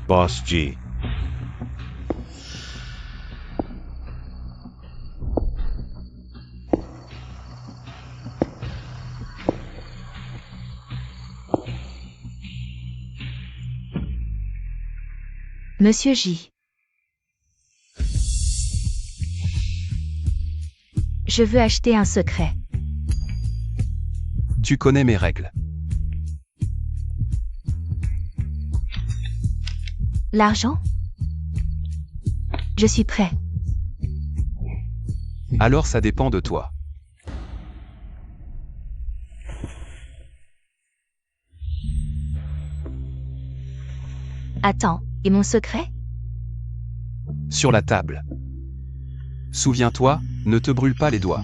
Boss G. Monsieur J. Je veux acheter un secret. Tu connais mes règles. L'argent? Je suis prêt. Alors ça dépend de toi. Attends, et mon secret? Sur la table. Souviens-toi, ne te brûle pas les doigts.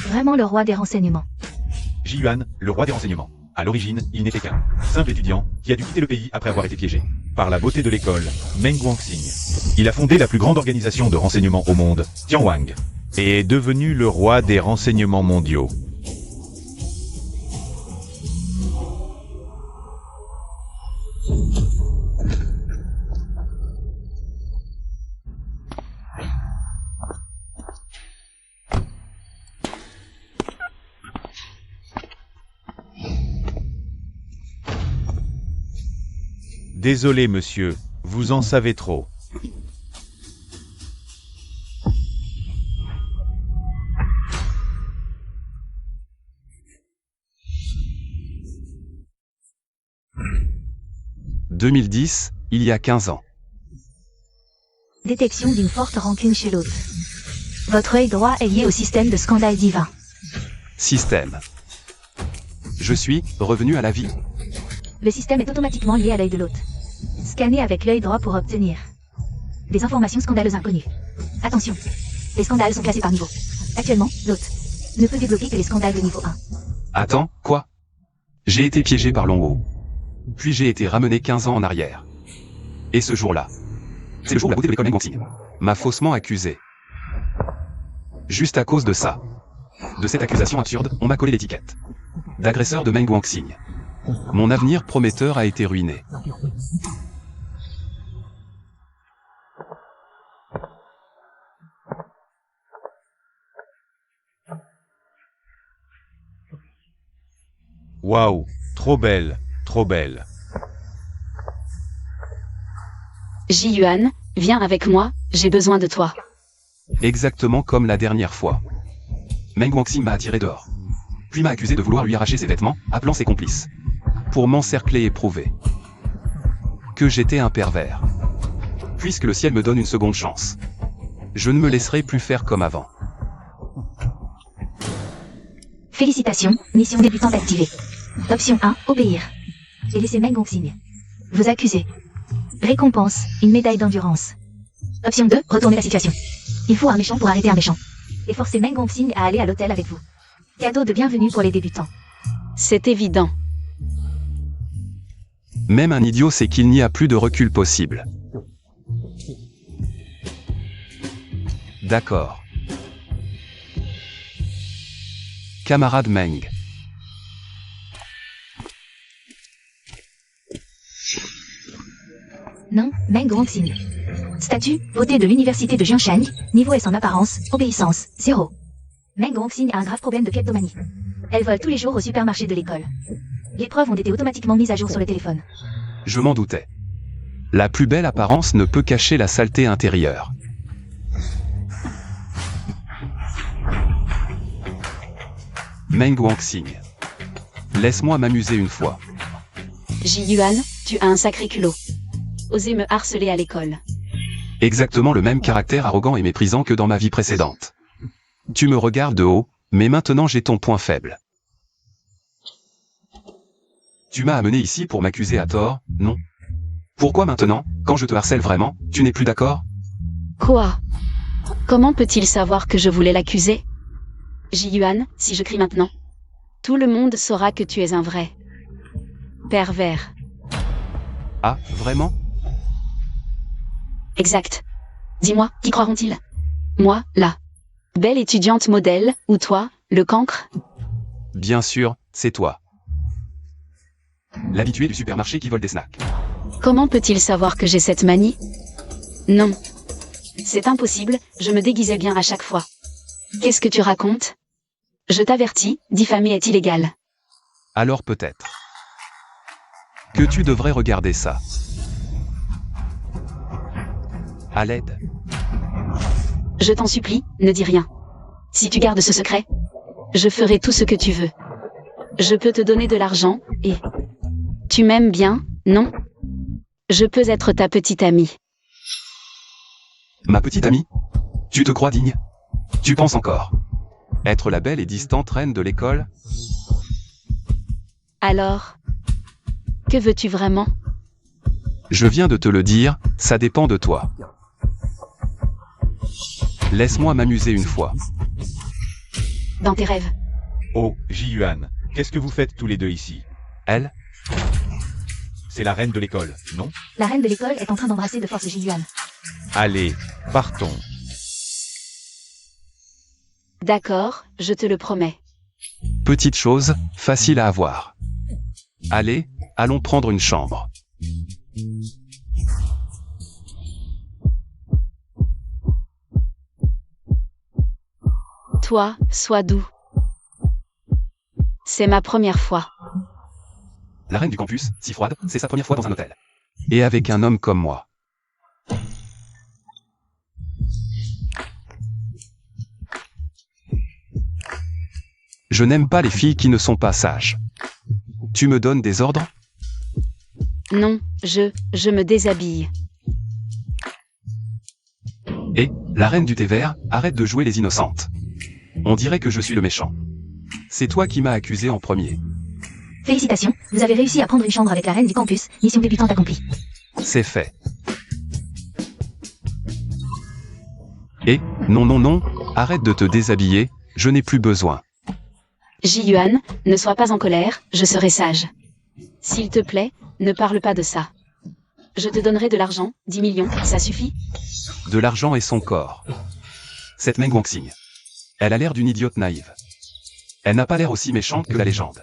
Vraiment le roi des renseignements. Ji-Yuan, le roi des renseignements. À l'origine, il n'était qu'un simple étudiant qui a dû quitter le pays après avoir été piégé par la beauté de l'école, Meng Guangxing. Il a fondé la plus grande organisation de renseignement au monde, Tianwang, Et est devenu le roi des renseignements mondiaux. Désolé monsieur, vous en savez trop. « 2010, il y a 15 ans. Détection d'une forte rancune chez l'autre. Votre œil droit est lié au système de scandale divin. Système. Je suis revenu à la vie. Le système est automatiquement lié à l'œil de l'hôte. Scannez avec l'œil droit pour obtenir des informations scandaleuses inconnues. Attention, les scandales sont classés par niveau. Actuellement, l'hôte ne peut débloquer que les scandales de niveau 1. Attends, quoi? J'ai été piégé par Longwo. Puis j'ai été ramené 15 ans en arrière. Et ce jour-là, c'est le jour où la beauté de l'école Meng Guangxing m'a faussement accusé. Juste à cause de ça. De cette accusation absurde, on m'a collé l'étiquette d'agresseur de Meng Guangxing. Mon avenir prometteur a été ruiné. Waouh, trop belle, trop belle. Ji-Yuan, viens avec moi, j'ai besoin de toi. Exactement comme la dernière fois. Meng Guangxing m'a attiré dehors. Puis m'a accusé de vouloir lui arracher ses vêtements, appelant ses complices. Pour m'encercler et prouver que j'étais un pervers. Puisque le ciel me donne une seconde chance, je ne me laisserai plus faire comme avant. Félicitations, mission débutante activée. Option 1, obéir. Et laisser Meng Guangxing vous accuser. Récompense, une médaille d'endurance. Option 2, retourner la situation. Il faut un méchant pour arrêter un méchant. Et forcer Meng Guangxing à aller à l'hôtel avec vous. Cadeau de bienvenue pour les débutants. C'est évident. Même un idiot sait qu'il n'y a plus de recul possible. D'accord. Camarade Meng. Nom, Meng Guangxing. Statut, beauté de l'université de Jiangshan. Niveau S en apparence, obéissance, 0. Meng Guangxing a un grave problème de kleptomanie. Elle vole tous les jours au supermarché de l'école. Les preuves ont été automatiquement mises à jour sur le téléphone. Je m'en doutais. La plus belle apparence ne peut cacher la saleté intérieure. Meng Guangxing. Laisse-moi m'amuser une fois. Ji-Yuan, tu as un sacré culot. Oser me harceler à l'école. Exactement le même caractère arrogant et méprisant que dans ma vie précédente. Tu me regardes de haut, mais maintenant j'ai ton point faible. Tu m'as amené ici pour m'accuser à tort, non? Pourquoi maintenant, quand je te harcèle vraiment, tu n'es plus d'accord? Quoi? Comment peut-il savoir que je voulais l'accuser? Ji-Yuan, si je crie maintenant, tout le monde saura que tu es un vrai pervers. Ah, vraiment? Exact. Dis-moi, qui croiront-ils? Moi, la belle étudiante modèle, ou toi, le cancre? Bien sûr, c'est toi. L'habitué du supermarché qui vole des snacks. Comment peut-il savoir que j'ai cette manie? Non. C'est impossible, je me déguisais bien à chaque fois. Qu'est-ce que tu racontes? Je t'avertis, diffamer est illégal. Alors peut-être que tu devrais regarder ça. À l'aide. Je t'en supplie, ne dis rien. Si tu gardes ce secret, je ferai tout ce que tu veux. Je peux te donner de l'argent, et... Tu m'aimes bien, non? Je peux être ta petite amie. Ma petite amie? Tu te crois digne? Tu penses encore être la belle et distante reine de l'école? Alors, que veux-tu vraiment? Je viens de te le dire, ça dépend de toi. Laisse-moi m'amuser une fois. Dans tes rêves. Oh, Ji-Yuan, qu'est-ce que vous faites tous les deux ici? Elle? C'est la reine de l'école, non? La reine de l'école est en train d'embrasser de force Ji-Yuan. Allez, partons. D'accord, je te le promets. Petite chose, facile à avoir. Allez, allons prendre une chambre. Toi, sois doux. C'est ma première fois. La reine du campus, si froide, c'est sa première fois dans un hôtel. Et avec un homme comme moi. Je n'aime pas les filles qui ne sont pas sages. Tu me donnes des ordres? Non, je me déshabille. Et, la reine du thé vert, arrête de jouer les innocentes. On dirait que je suis le méchant. C'est toi qui m'as accusé en premier. Félicitations, vous avez réussi à prendre une chambre avec la reine du campus, mission débutante accomplie. C'est fait. Et, non, arrête de te déshabiller, je n'ai plus besoin. Ji-Yuan, ne sois pas en colère, je serai sage. S'il te plaît, ne parle pas de ça. Je te donnerai de l'argent, 10 millions, ça suffit? De l'argent et son corps. Cette Meng Wanxing. Elle a l'air d'une idiote naïve. Elle n'a pas l'air aussi méchante que la légende.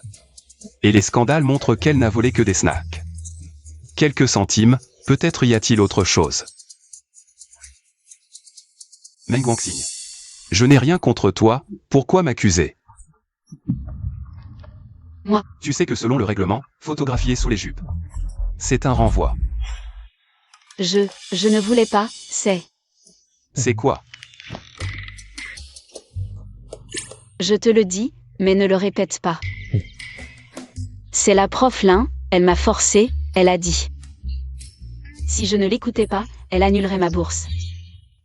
Et les scandales montrent qu'elle n'a volé que des snacks. Quelques centimes, peut-être y a-t-il autre chose. Meng Wanxing. Je n'ai rien contre toi, pourquoi m'accuser? Moi. Tu sais que selon le règlement, photographier sous les jupes. C'est un renvoi. Je ne voulais pas, c'est... C'est quoi? Je te le dis, mais ne le répète pas. C'est la prof Lin, elle m'a forcé, elle a dit. Si je ne l'écoutais pas, elle annulerait ma bourse.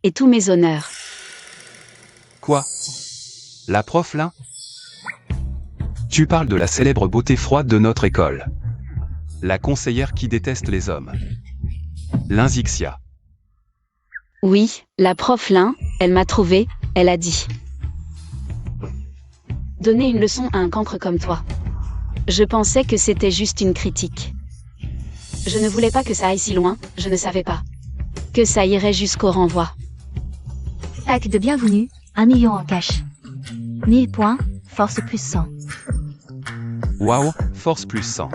Et tous mes honneurs. Quoi? La prof là? Tu parles de la célèbre beauté froide de notre école. La conseillère qui déteste les hommes. L'Inzixia. Oui, la prof Lin, elle m'a trouvé, elle a dit. Donner une leçon à un cancre comme toi. Je pensais que c'était juste une critique. Je ne voulais pas que ça aille si loin, je ne savais pas. Que ça irait jusqu'au renvoi. Pack de bienvenue, 1 million en cash. 1000 points, force plus 100. Waouh, force plus 100.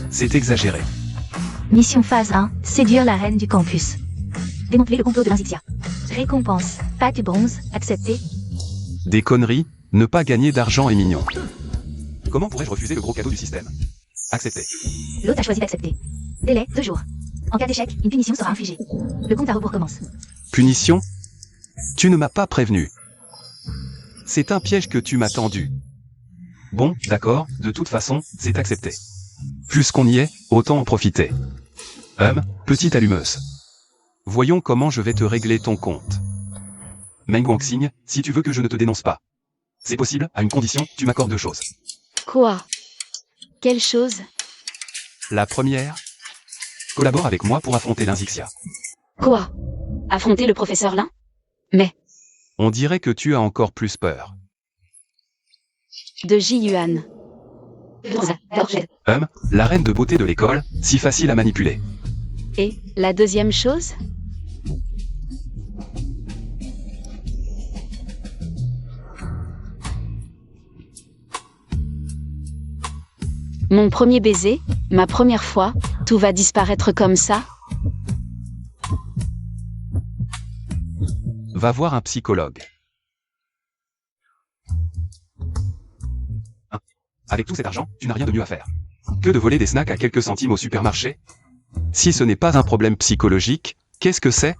C'est exagéré. Mission phase 1, séduire la reine du campus. Démanteler le complot de l'Inzixia. Récompense, pack bronze, accepté. Des conneries, ne pas gagner d'argent est mignon. Comment pourrais-je refuser le gros cadeau du système? Accepté. L'hôte a choisi d'accepter. Délai, 2 jours. En cas d'échec, une punition sera infligée. Le compte à rebours commence. Punition? Tu ne m'as pas prévenu. C'est un piège que tu m'as tendu. Bon, d'accord, de toute façon, c'est accepté. Puisqu'on y est, autant en profiter. Petite allumeuse. Voyons comment je vais te régler ton compte. Meng Wanxing, si tu veux que je ne te dénonce pas. C'est possible, à une condition, tu m'accordes 2 choses. Quoi? Quelle chose? La première, collabore avec moi pour affronter l'Inzixia. Quoi? Affronter le professeur Lin? Mais... On dirait que tu as encore plus peur. De Ji-Yuan. La reine de beauté de l'école, si facile à manipuler. Et la deuxième chose? Mon premier baiser, ma première fois, tout va disparaître comme ça? Va voir un psychologue. Avec tout cet argent, tu n'as rien de mieux à faire que de voler des snacks à quelques centimes au supermarché? Si ce n'est pas un problème psychologique, qu'est-ce que c'est?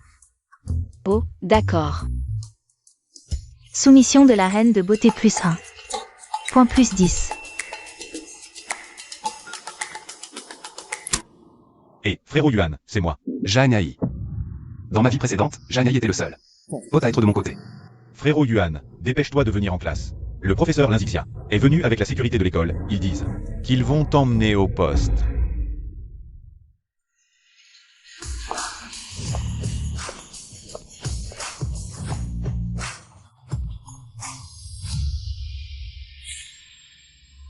Oh, d'accord. Soumission de la reine de beauté plus 1. Point plus 10. Et, frérot Yuan, c'est moi. Janaï. Dans ma vie précédente, Janaï était le seul hôte à être de mon côté. Frérot Yuan, dépêche-toi de venir en classe. Le professeur Linzixia est venu avec la sécurité de l'école. Ils disent Qu'ils vont t'emmener au poste.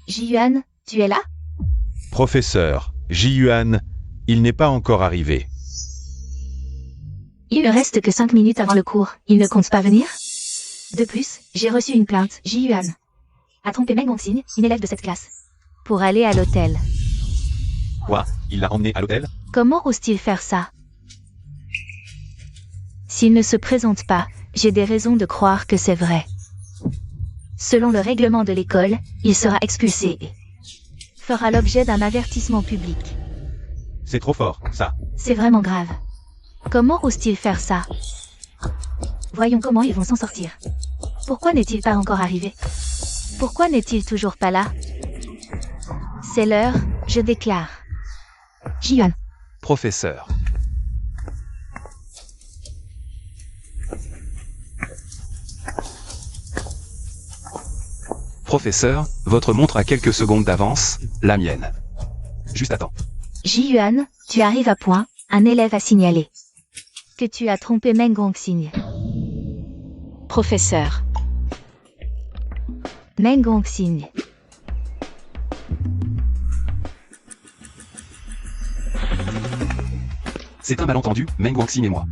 Ji-Yuan, tu es là? Professeur, Ji-Yuan, il n'est pas encore arrivé. Il ne reste que 5 minutes avant le cours. Il ne compte pas venir? De plus, j'ai reçu une plainte. Ji-Yuan a trompé Meng Hongxing, une élève de cette classe, pour aller à l'hôtel. Quoi? Il l'a emmené à l'hôtel? Comment ose-t-il faire ça? S'il ne se présente pas, j'ai des raisons de croire que c'est vrai. Selon le règlement de l'école, il sera expulsé et fera l'objet d'un avertissement public. C'est trop fort, ça. C'est vraiment grave. Comment ose-t-il faire ça? Voyons comment ils vont s'en sortir. Pourquoi n'est-il pas encore arrivé? Pourquoi n'est-il toujours pas là? C'est l'heure, je déclare. Ji-Yuan. Professeur. Professeur, votre montre a quelques secondes d'avance, la mienne. Juste attends. Ji-Yuan, tu arrives à point, un élève a signalé que tu as trompé Meng Hongxing. Professeur. Meng Hongxing. C'est un malentendu, Meng Hongxing et moi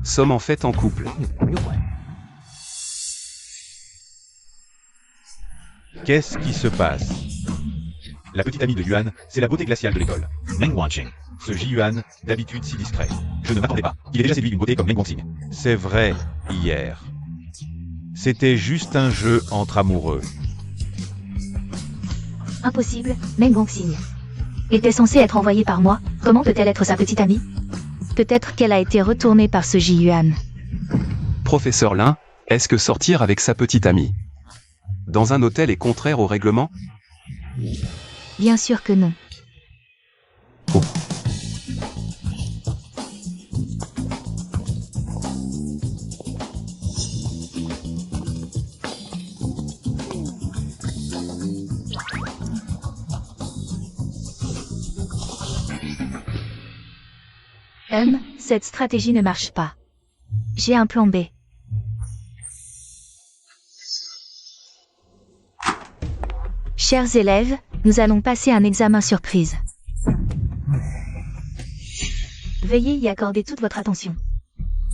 sommes en fait en couple. Qu'est-ce qui se passe? La petite amie de Yuan, c'est la beauté glaciale de l'école. Meng Wanqing. Ce Ji-Yuan, d'habitude si discret. Je ne m'attendais pas. Il est déjà séduit d'une beauté comme Meng Hongxing. C'est vrai, hier. C'était juste un jeu entre amoureux. Impossible, Meng Hongxing était censée être envoyée par moi. Comment peut-elle être sa petite amie? Peut-être qu'elle a été retournée par ce Ji-Yuan. Professeur Lin, est-ce que sortir avec sa petite amie dans un hôtel est contraire au règlement? Bien sûr que non. Oh. Cette stratégie ne marche pas. J'ai un plan B. Chers élèves, nous allons passer un examen surprise. Veuillez y accorder toute votre attention.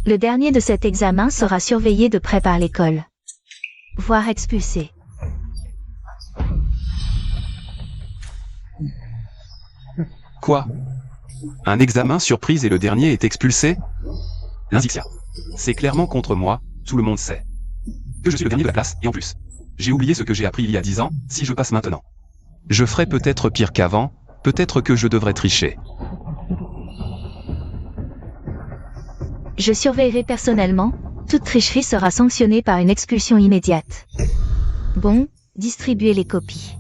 Le dernier de cet examen sera surveillé de près par l'école, voire expulsé. Quoi? Un examen surprise et le dernier est expulsé? Linzixia. C'est clairement contre moi, tout le monde sait que je suis le dernier de la classe, et en plus, j'ai oublié ce que j'ai appris il y a 10 ans, si je passe maintenant. Je ferai peut-être pire qu'avant, peut-être que je devrais tricher. Je surveillerai personnellement, toute tricherie sera sanctionnée par une expulsion immédiate. Bon, distribuez les copies.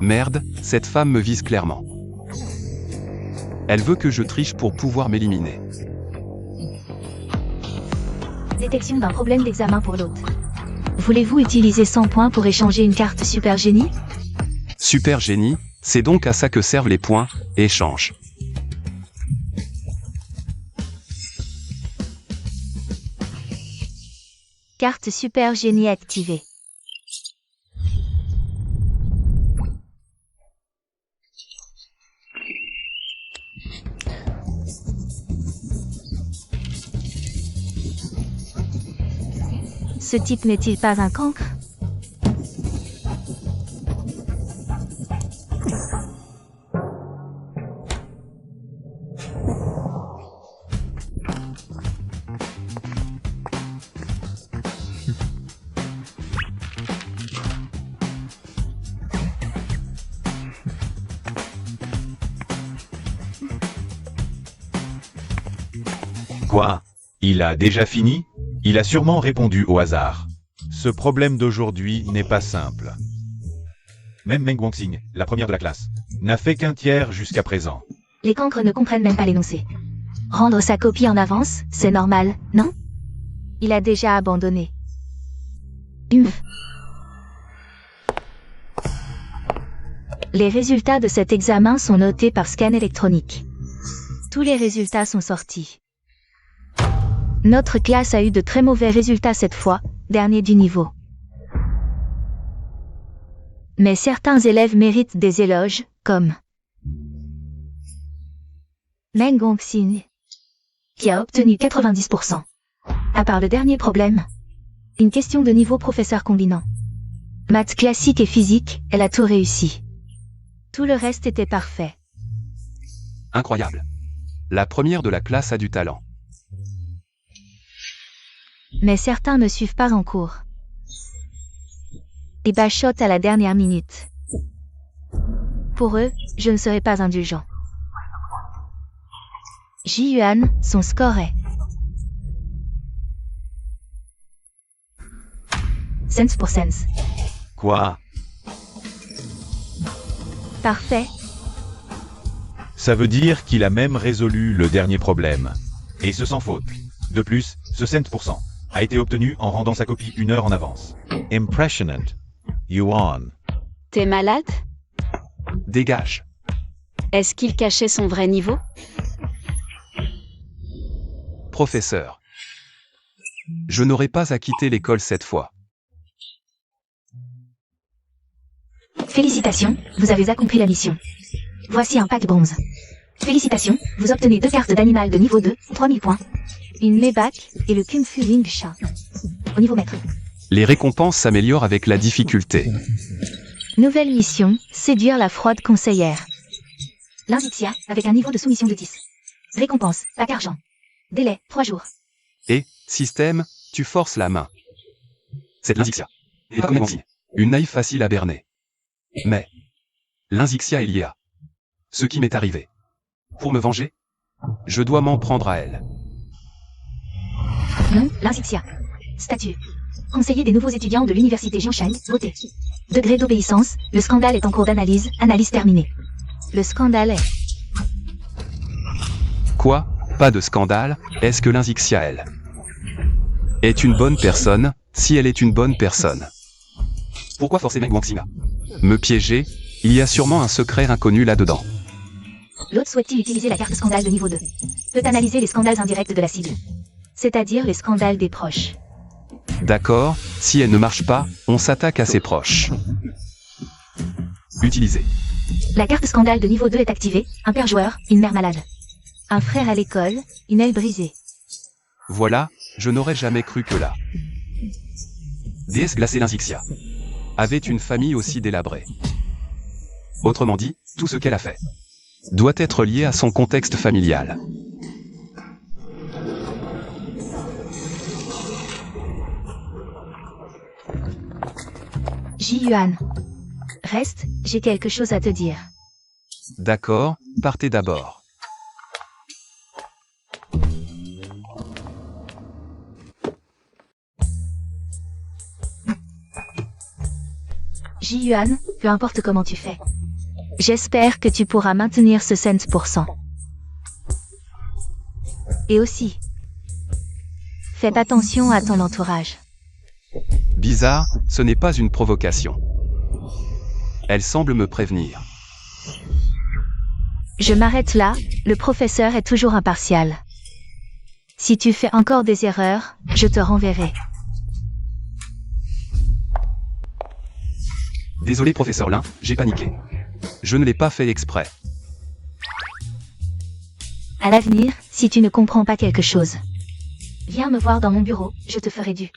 Merde, cette femme me vise clairement. Elle veut que je triche pour pouvoir m'éliminer. Détection d'un problème d'examen pour l'hôte. Voulez-vous utiliser 100 points pour échanger une carte Super Génie? Super Génie, c'est donc à ça que servent les points, échange. Carte Super Génie activée. Ce type n'est-il pas un cancre? Quoi? Il a déjà fini? Il a sûrement répondu au hasard. Ce problème d'aujourd'hui n'est pas simple. Même Meng Guangxing, la première de la classe, n'a fait qu'un tiers jusqu'à présent. Les cancres ne comprennent même pas l'énoncé. Rendre sa copie en avance, c'est normal, non? Il a déjà abandonné. Les résultats de cet examen sont notés par scan électronique. Tous les résultats sont sortis. Notre classe a eu de très mauvais résultats cette fois, dernier du niveau. Mais certains élèves méritent des éloges, comme Meng Guangxing, qui a obtenu 90%. À part le dernier problème, une question de niveau professeur combinant. Maths classique et physique, elle a tout réussi. Tout le reste était parfait. Incroyable. La première de la classe a du talent. Mais certains ne suivent pas en cours. Et bachotent à la dernière minute. Pour eux, je ne serai pas indulgent. Ji-Yuan, son score est Sense pour sense. Quoi? Parfait. Ça veut dire qu'il a même résolu le dernier problème. Et ce sans faute. De plus, ce cent% a été obtenu en rendant sa copie 1 heure en avance. Impressionnant. Yuan. T'es malade? Dégage. Est-ce qu'il cachait son vrai niveau? Professeur. Je n'aurai pas à quitter l'école cette fois. Félicitations, vous avez accompli la mission. Voici un pack bronze. Félicitations, vous obtenez 2 cartes d'animal de niveau 2, 3000 points. Une Mebak et le Kung Fu Wing Chat. Au niveau maître. Les récompenses s'améliorent avec la difficulté. Nouvelle mission, séduire la froide conseillère. L'Inzixia, avec un niveau de soumission de 10. Récompense, pack argent. Délai, 3 jours. Et, système, tu forces la main. C'est l'Inzixia. Et pas comme Guangxing. Une naïve facile à berner. Mais, l'Inzixia est liée à ce qui m'est arrivé. Pour me venger, je dois m'en prendre à elle. Nom, l'Inzixia. Statut. Conseiller des nouveaux étudiants de l'université Jiangshan, voté. Degré d'obéissance, le scandale est en cours d'analyse, analyse terminée. Le scandale est... Quoi? Pas de scandale, est-ce que l'Inzixia, elle, est une bonne personne? Si elle est une bonne personne, pourquoi forcer Meng Guangxing à me piéger? Il y a sûrement un secret inconnu là-dedans. L'autre souhaite-t-il utiliser la carte scandale de niveau 2? Peut analyser les scandales indirects de la cible. C'est-à-dire les scandales des proches. D'accord, si elle ne marche pas, on s'attaque à ses proches. Utilisez. La carte scandale de niveau 2 est activée, un père joueur, une mère malade. Un frère à l'école, une aile brisée. Voilà, je n'aurais jamais cru que la déesse glacée l'Inzixia avait une famille aussi délabrée. Autrement dit, tout ce qu'elle a fait doit être lié à son contexte familial. Ji-Yuan. Reste, j'ai quelque chose à te dire. D'accord, partez d'abord. Ji-Yuan, peu importe comment tu fais. J'espère que tu pourras maintenir ce 100%. Et aussi, faites attention à ton entourage. Bizarre, ce n'est pas une provocation. Elle semble me prévenir. Je m'arrête là, le professeur est toujours impartial. Si tu fais encore des erreurs, je te renverrai. Désolé professeur Lin, j'ai paniqué. Je ne l'ai pas fait exprès. À l'avenir, si tu ne comprends pas quelque chose, viens me voir dans mon bureau, je te ferai du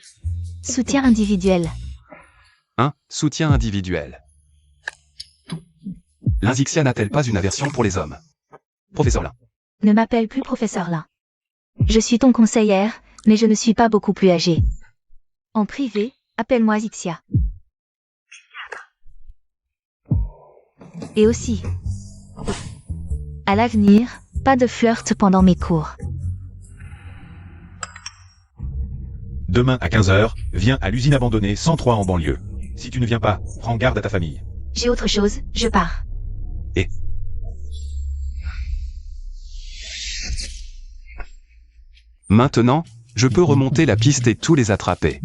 Soutien individuel. 1. Soutien individuel. L'Inzixia n'a-t-elle pas une aversion pour les hommes? Professeur Lin. Ne m'appelle plus professeur Lin. Je suis ton conseillère, mais je ne suis pas beaucoup plus âgée. En privé, appelle-moi Zixia. Et aussi, à l'avenir, pas de flirt pendant mes cours. Demain à 15h, viens à l'usine abandonnée 103 en banlieue. Si tu ne viens pas, prends garde à ta famille. J'ai autre chose, je pars. Maintenant, je peux remonter la piste et tous les attraper.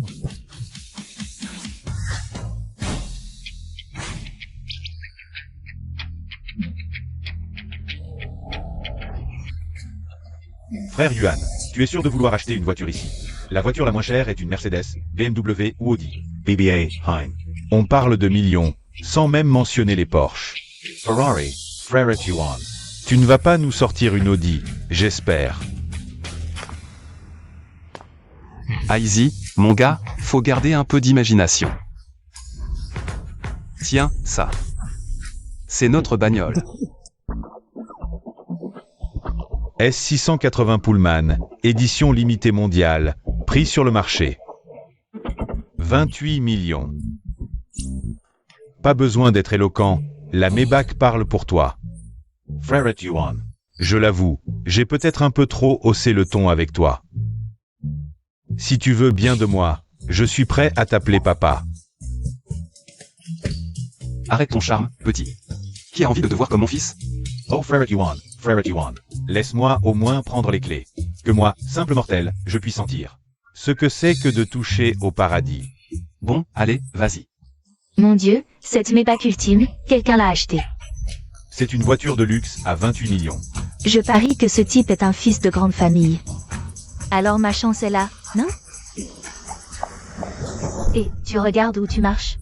Frère Yuan, tu es sûr de vouloir acheter une voiture ici? La voiture la moins chère est une Mercedes, BMW ou Audi. BBA, Hein. On parle de millions, sans même mentionner les Porsche. Ferrari, Frère Yuan. Tu ne vas pas nous sortir une Audi, j'espère. Aizy, mon gars, faut garder un peu d'imagination. Tiens, ça. C'est notre bagnole. S680 Pullman, édition limitée mondiale, prix sur le marché. 28 millions. Pas besoin d'être éloquent, la Maybach parle pour toi. Frère Yuan. Je l'avoue, j'ai peut-être un peu trop haussé le ton avec toi. Si tu veux bien de moi, je suis prêt à t'appeler papa. Arrête ton charme, petit. Qui a envie de te voir comme mon fils? Oh Frère Yuan, laisse-moi au moins prendre les clés. Que moi, simple mortel, je puisse sentir. Ce que c'est que de toucher au paradis. Bon, allez, vas-y. Mon Dieu, cette Maybach ultime, quelqu'un l'a achetée. C'est une voiture de luxe à 28 millions. Je parie que ce type est un fils de grande famille. Alors ma chance est là, non? Et tu regardes où tu marches?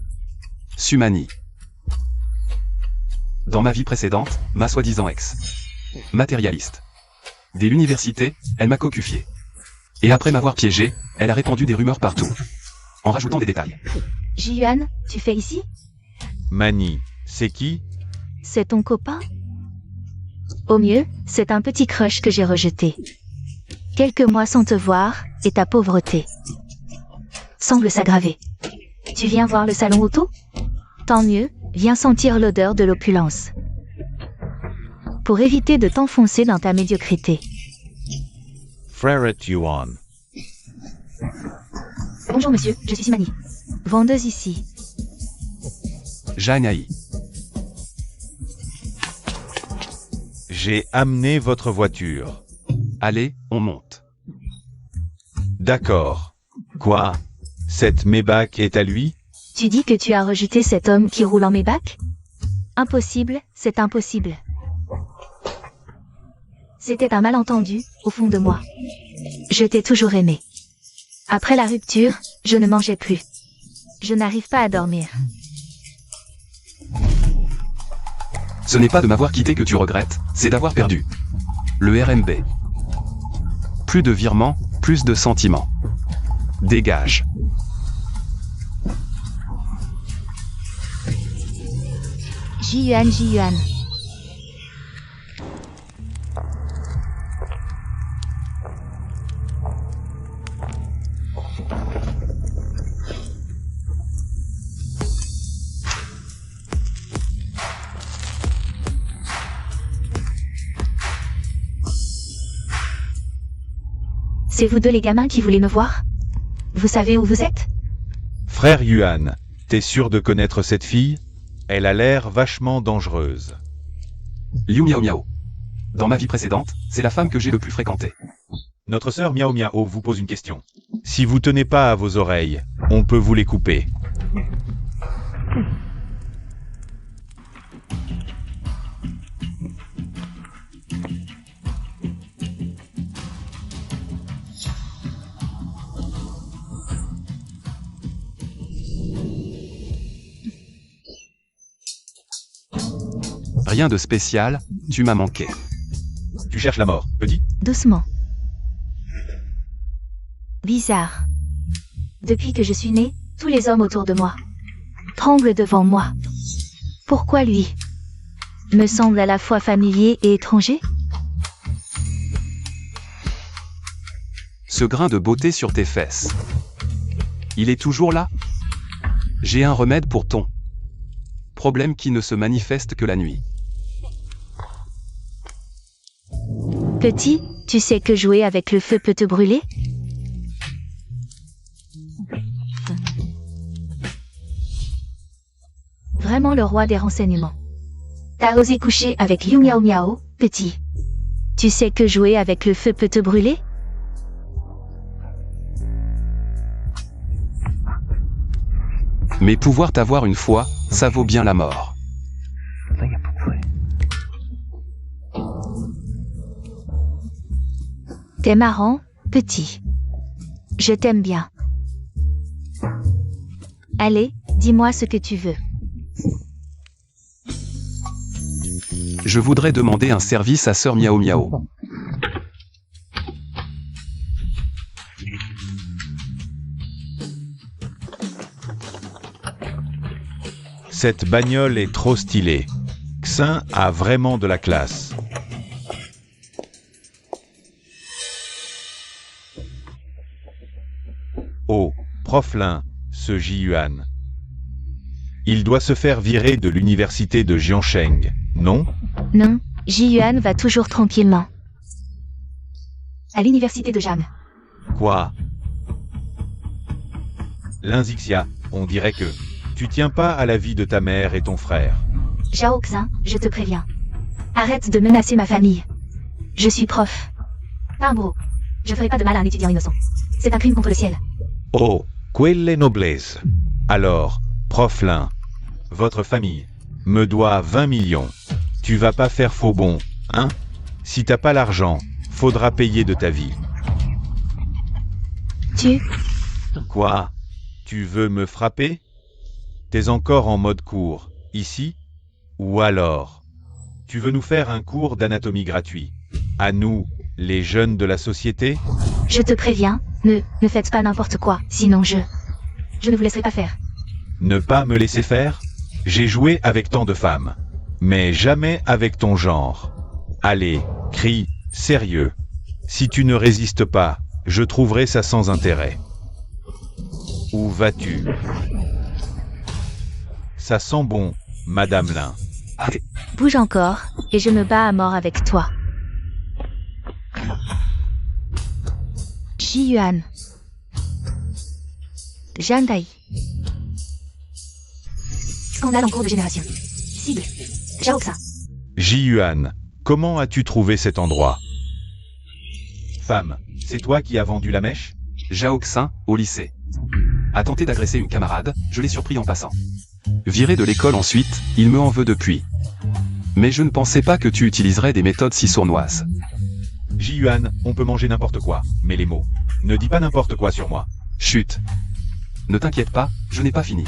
Sumani. Dans ma vie précédente, ma soi-disant ex. Matérialiste. Dès l'université, elle m'a cocufié. Et après m'avoir piégé, elle a répandu des rumeurs partout. En rajoutant des détails. Ji-Yuan, tu fais ici? Mani, c'est qui? C'est ton copain? Au mieux, c'est un petit crush que j'ai rejeté. Quelques mois sans te voir, et ta pauvreté semble s'aggraver. Tu viens voir le salon auto? Tant mieux, viens sentir l'odeur de l'opulence. Pour éviter de t'enfoncer dans ta médiocrité. Frère Yuan. Bonjour monsieur, je suis Simani. Vendeuse ici. Janaï. J'ai amené votre voiture. Allez, on monte. D'accord. Quoi? Cette Maybach est à lui? Tu dis que tu as rejeté cet homme qui roule en Maybach? Impossible, c'est impossible. C'était un malentendu, au fond de moi. Je t'ai toujours aimé. Après la rupture, je ne mangeais plus. Je n'arrive pas à dormir. Ce n'est pas de m'avoir quitté que tu regrettes, c'est d'avoir perdu. Le RMB. Plus de virements, plus de sentiments. Dégage. Ji-Yuan, Ji-Yuan. C'est vous deux les gamins qui voulez me voir? Vous savez où vous êtes? Frère Yuan, t'es sûr de connaître cette fille? Elle a l'air vachement dangereuse. Liu Miao Miao. Dans ma vie précédente, c'est la femme que j'ai le plus fréquentée. Notre sœur Miao Miao vous pose une question. Si vous tenez pas à vos oreilles, on peut vous les couper. Rien de spécial, tu m'as manqué. Tu cherches la mort, petit? Doucement. Bizarre. Depuis que je suis né, tous les hommes autour de moi tremblent devant moi. Pourquoi lui me semble à la fois familier et étranger? Ce grain de beauté sur tes fesses. Il est toujours là? J'ai un remède pour ton problème qui ne se manifeste que la nuit. Petit, tu sais que jouer avec le feu peut te brûler? Vraiment le roi des renseignements. T'as osé coucher avec Yu Miao Miao, petit. Tu sais que jouer avec le feu peut te brûler? Mais pouvoir t'avoir une fois, ça vaut bien la mort. T'es marrant, petit. Je t'aime bien. Allez, dis-moi ce que tu veux. Je voudrais demander un service à Sœur Miao Miao. Cette bagnole est trop stylée. Xin a vraiment de la classe. Oh, Prof Lin, ce Ji-Yuan. Il doit se faire virer de l'université de Jiansheng, non? Non, Ji-Yuan va toujours tranquillement. À l'université de Jam. Quoi? Lin Zixia, on dirait que tu tiens pas à la vie de ta mère et ton frère. Zhao Xin, je te préviens. Arrête de menacer ma famille. Je suis prof. Pas un bro. Je ferai pas de mal à un étudiant innocent. C'est un crime contre le ciel. Oh, quelle noblesse. Alors, Prof Lin, votre famille me doit 20 millions. Tu vas pas faire faux bon, hein? Si t'as pas l'argent, faudra payer de ta vie. Quoi? Tu veux me frapper? T'es encore en mode cours, ici? Ou alors, tu veux nous faire un cours d'anatomie gratuit? À nous, les jeunes de la société? Je te préviens, ne faites pas n'importe quoi, sinon je ne vous laisserai pas faire. Ne pas me laisser faire? J'ai joué avec tant de femmes, mais jamais avec ton genre. Allez, crie, sérieux. Si tu ne résistes pas, je trouverai ça sans intérêt. Où vas-tu? Ça sent bon, Madame Lin. Bouge encore, et je me bats à mort avec toi. Ji-Yuan. Jeanne Dai. Scandale en cours de génération. Cible. Zhao Xin. Ji-Yuan, comment as-tu trouvé cet endroit? Femme, c'est toi qui as vendu la mèche? Zhao Xin, au lycée. A tenté d'agresser une camarade, je l'ai surpris en passant. Viré de l'école ensuite, il me en veut depuis. Mais je ne pensais pas que tu utiliserais des méthodes si sournoises. Ji-Yuan, on peut manger n'importe quoi, mais les mots. Ne dis pas n'importe quoi sur moi. Chut. Ne t'inquiète pas, je n'ai pas fini.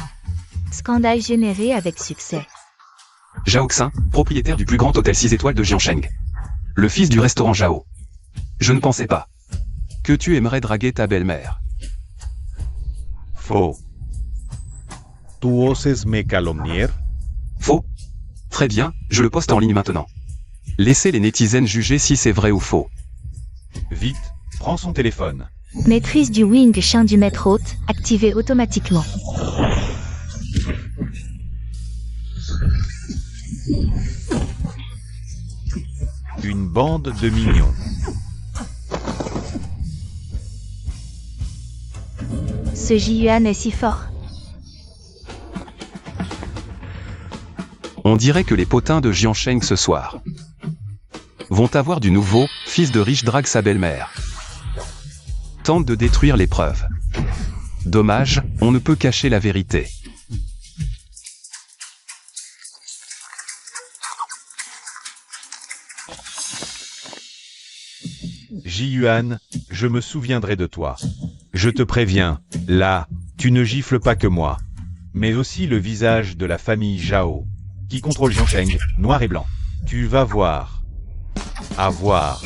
Scandale généré avec succès. Zhao Xin, propriétaire du plus grand hôtel 6 étoiles de Jiansheng. Le fils du restaurant Zhao. Je ne pensais pas que tu aimerais draguer ta belle-mère. Faux. Tu oses me calomnier? Faux? Très bien, je le poste en ligne maintenant. Laissez les netizens juger si c'est vrai ou faux. Vite, prends son téléphone. Maîtrise du Wing Chun du maître hôte, activée automatiquement. Une bande de mignons. Ce Ji-Yuan est si fort. On dirait que les potins de Jiansheng ce soir vont avoir du nouveau, fils de riche drague sa belle-mère. Tente de détruire les preuves. Dommage, on ne peut cacher la vérité. Ji-Yuan, je me souviendrai de toi. Je te préviens, là, tu ne gifles pas que moi, mais aussi le visage de la famille Zhao, qui contrôle Jiansheng, noir et blanc. Tu vas voir. À voir.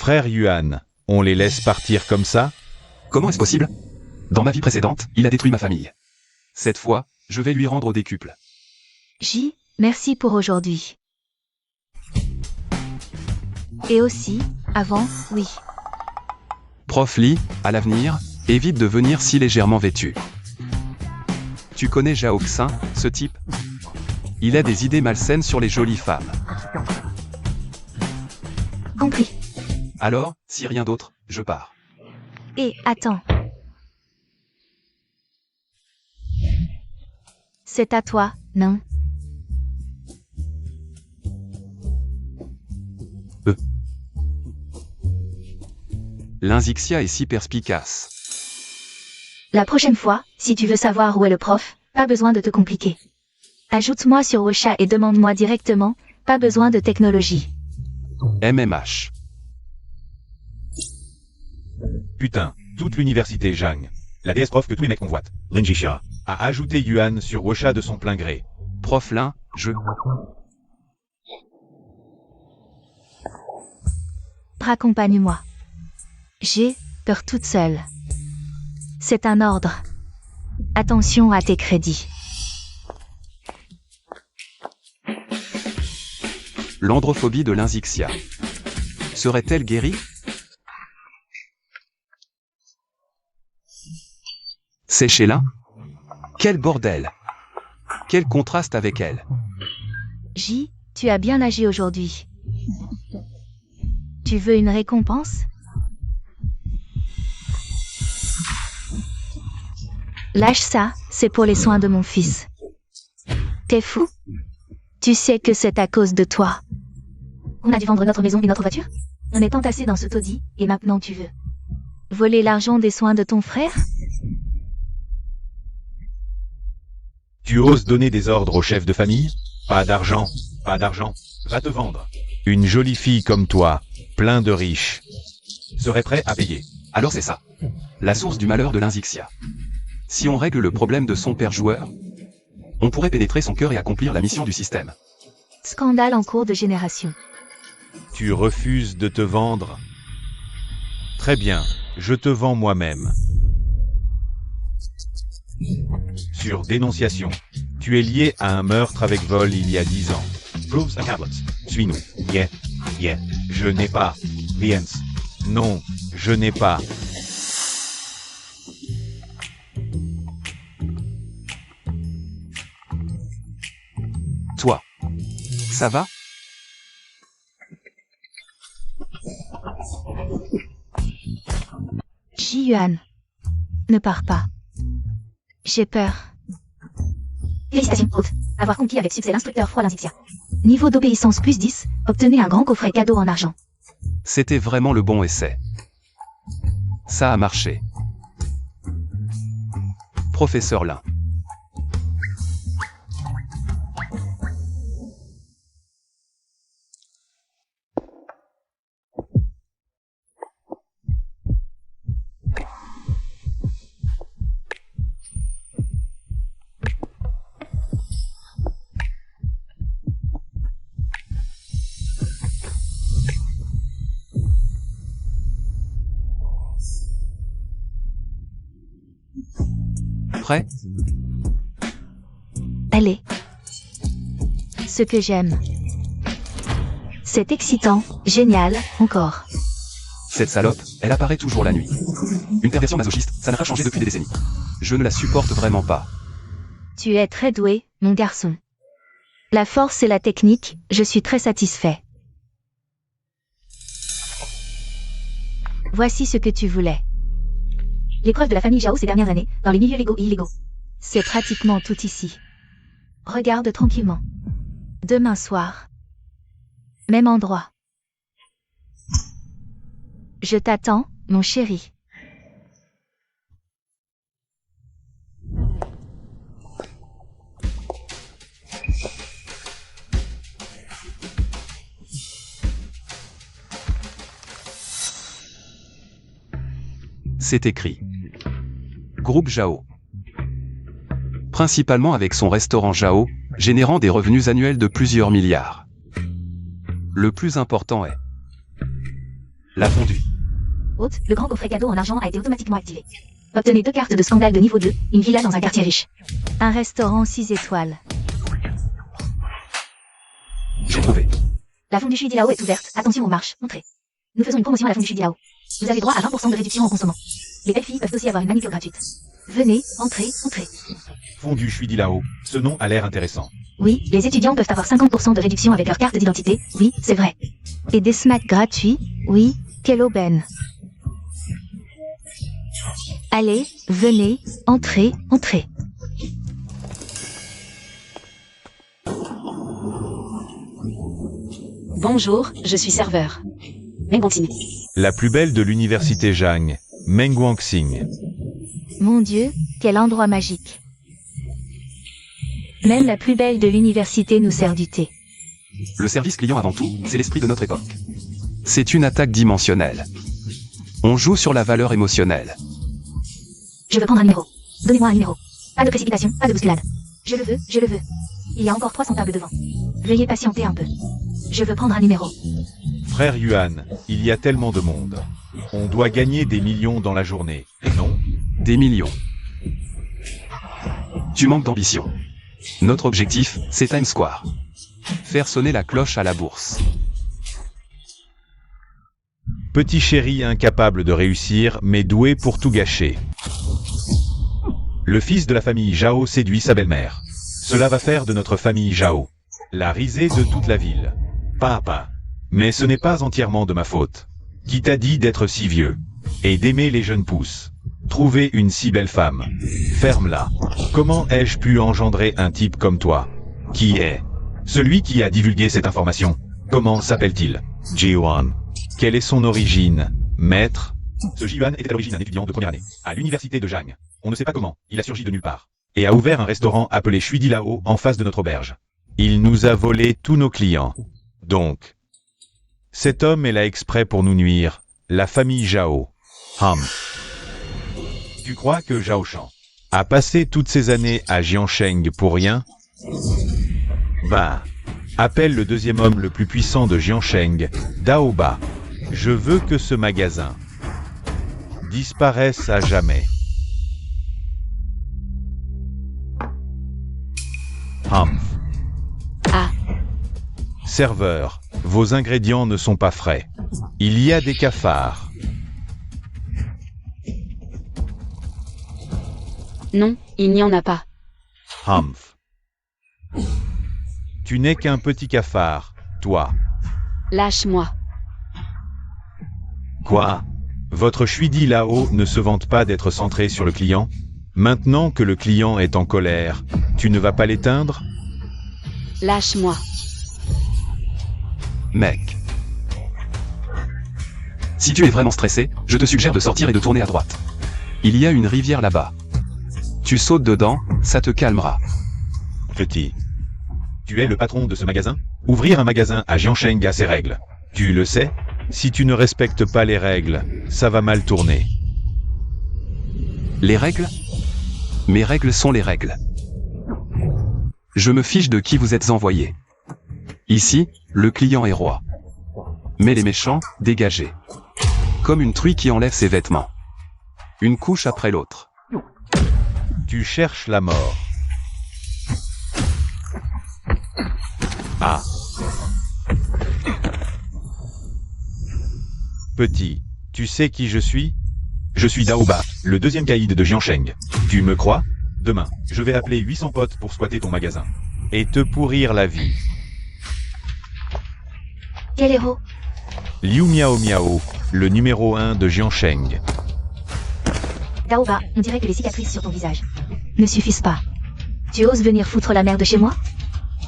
frère Yuan, on les laisse partir comme ça? Comment est-ce possible? Dans ma vie précédente, il a détruit ma famille. Cette fois, je vais lui rendre au décuple. J, merci pour aujourd'hui. Et aussi, avant, oui. Prof Lee, à l'avenir, évite de venir si légèrement vêtu. Tu connais Zhao Xin, ce type? Il a des idées malsaines sur les jolies femmes. Compris. Alors, si rien d'autre, je pars. Et attends. C'est à toi, non? L'Inzixia est si perspicace. La prochaine fois, si tu veux savoir où est le prof, pas besoin de te compliquer. Ajoute-moi sur Wosha et demande-moi directement, pas besoin de technologie. MMH. Putain, toute l'université Zhang, la déesse prof que tous les mecs convoitent, Rinjisha, a ajouté Yuan sur Wosha de son plein gré. Prof Lin, je... Raccompagne-moi. J'ai peur toute seule. C'est un ordre. Attention à tes crédits. L'androphobie de l'Inzixia. Serait-elle guérie? C'est Sheila? Quel bordel! Quel contraste avec elle! J, tu as bien agi aujourd'hui. Tu veux une récompense? Lâche ça, c'est pour les soins de mon fils. T'es fou? Tu sais que c'est à cause de toi. On a dû vendre notre maison et notre voiture? On est entassés dans ce taudis, et maintenant tu veux voler l'argent des soins de ton frère? Tu oses donner des ordres au chef de famille? Pas d'argent, pas d'argent, va te vendre. Une jolie fille comme toi, plein de riches. Serait prêt à payer. Alors c'est ça. La source du malheur de l'Inzixia. Si on règle le problème de son père joueur, on pourrait pénétrer son cœur et accomplir la mission du système. Scandale en cours de génération. Tu refuses de te vendre? Très bien, je te vends moi-même. Sur dénonciation. Tu es lié à un meurtre avec vol il y a 10 ans. Proofs and tablets. Suis-nous. Yeah. Yeah. Je n'ai pas. Liens. Non, je n'ai pas. Toi. Ça va? Ji-Yuan. Ne pars pas. J'ai peur. Félicitations, prof. Avoir conquis avec succès l'instructeur froid l'Inzixia. Niveau d'obéissance plus 10, obtenez un grand coffret cadeau en argent. C'était vraiment le bon essai. Ça a marché. Professeur Lin. Prêt? Allez. Ce que j'aime. C'est excitant, génial, encore. Cette salope, elle apparaît toujours la nuit. Une perversion masochiste, ça n'a pas changé depuis des décennies. Je ne la supporte vraiment pas. Tu es très doué, mon garçon. La force et la technique, je suis très satisfait. Voici ce que tu voulais. L'épreuve de la famille Zhao ces dernières années, dans les milieux légaux et illégaux. C'est pratiquement tout ici. Regarde tranquillement. Demain soir. Même endroit. Je t'attends, mon chéri. C'est écrit. Groupe Zhao. Principalement avec son restaurant Zhao, générant des revenus annuels de plusieurs milliards. Le plus important est La fondue. Hôte, le grand coffret cadeau en argent a été automatiquement activé. Obtenez 2 cartes de scandale de niveau 2, une villa dans un quartier riche. Un restaurant 6 étoiles. J'ai trouvé. La fondue Shui Dilao est ouverte, attention aux marches, entrez. Nous faisons une promotion à la fondue Shui Dilao. Vous avez droit à 20% de réduction en consommant. Les belles filles peuvent aussi avoir une manicure gratuite. Venez, entrez, entrez. Fondue Shuidi Lao, ce nom a l'air intéressant. Oui, les étudiants peuvent avoir 50% de réduction avec leur carte d'identité, oui, c'est vrai. Et des snacks gratuits, oui, quelle aubaine. Allez, venez, entrez, entrez. Bonjour, je suis serveur. Mais continue. La plus belle de l'université Zhang, Meng Guangxing. Mon Dieu, quel endroit magique. Même la plus belle de l'université nous sert du thé. Le service client avant tout, c'est l'esprit de notre époque. C'est une attaque dimensionnelle. On joue sur la valeur émotionnelle. Je veux prendre un numéro. Donnez-moi un numéro. Pas de précipitation, pas de bousculade. Je le veux, je le veux. Il y a encore 300 tables devant. Veuillez patienter un peu. Je veux prendre un numéro. Frère Yuan, il y a tellement de monde. On doit gagner des millions dans la journée, non? Des millions. Tu manques d'ambition. Notre objectif, c'est Times Square. Faire sonner la cloche à la bourse. Petit chéri incapable de réussir, mais doué pour tout gâcher. Le fils de la famille Zhao séduit sa belle-mère. Cela va faire de notre famille Zhao la risée de toute la ville. Pas à pas. Mais ce n'est pas entièrement de ma faute. Qui t'a dit d'être si vieux? Et d'aimer les jeunes pousses? Trouver une si belle femme. Ferme-la. Comment ai-je pu engendrer un type comme toi? Qui est celui qui a divulgué cette information? Comment s'appelle-t-il? Ji-Yuan. Quelle est son origine, maître? Ce Ji-Yuan était à l'origine un étudiant de première année, à l'université de Zhang. On ne sait pas comment, il a surgi de nulle part. Et a ouvert un restaurant appelé Shui Dilao en face de notre auberge. Il nous a volé tous nos clients. Donc, cet homme est là exprès pour nous nuire. La famille Zhao. Tu crois que Zhao Shan A passé toutes ces années à Jiansheng pour rien? Bah, appelle le deuxième homme le plus puissant de Jiansheng, Daoba. Je veux que ce magasin disparaisse à jamais. Ah, Serveur, vos ingrédients ne sont pas frais. Il y a des cafards. non, il n'y en a pas. Tu n'es qu'un petit cafard, toi. Lâche-moi. Quoi? Votre Shui Dilao ne se vante pas d'être centré sur le client? Maintenant que le client est en colère, tu ne vas pas l'éteindre? Lâche-moi. Mec. Si tu es vraiment stressé, je te suggère de sortir et de tourner à droite. Il y a une rivière là-bas. Tu sautes dedans, ça te calmera. Petit. Tu es le patron de ce magasin? Ouvrir un magasin à Jiansheng a ses règles. Tu le sais? Si tu ne respectes pas les règles, ça va mal tourner. Les règles? Mes règles sont les règles. Je me fiche de qui vous êtes envoyé. Ici, le client est roi. Mais les méchants, dégagez. Comme une truie qui enlève ses vêtements. Une couche après l'autre. Tu cherches la mort. Ah. Petit, tu sais qui je suis? Je suis Daoba, le deuxième caïd de Jiansheng. Tu me crois? Demain, je vais appeler 800 potes pour squatter ton magasin. Et te pourrir la vie. Quel héros? Liu Miao Miao, le numéro 1 de Jiansheng. Daoba, on dirait que les cicatrices sur ton visage ne suffisent pas. Tu oses venir foutre la merde chez moi?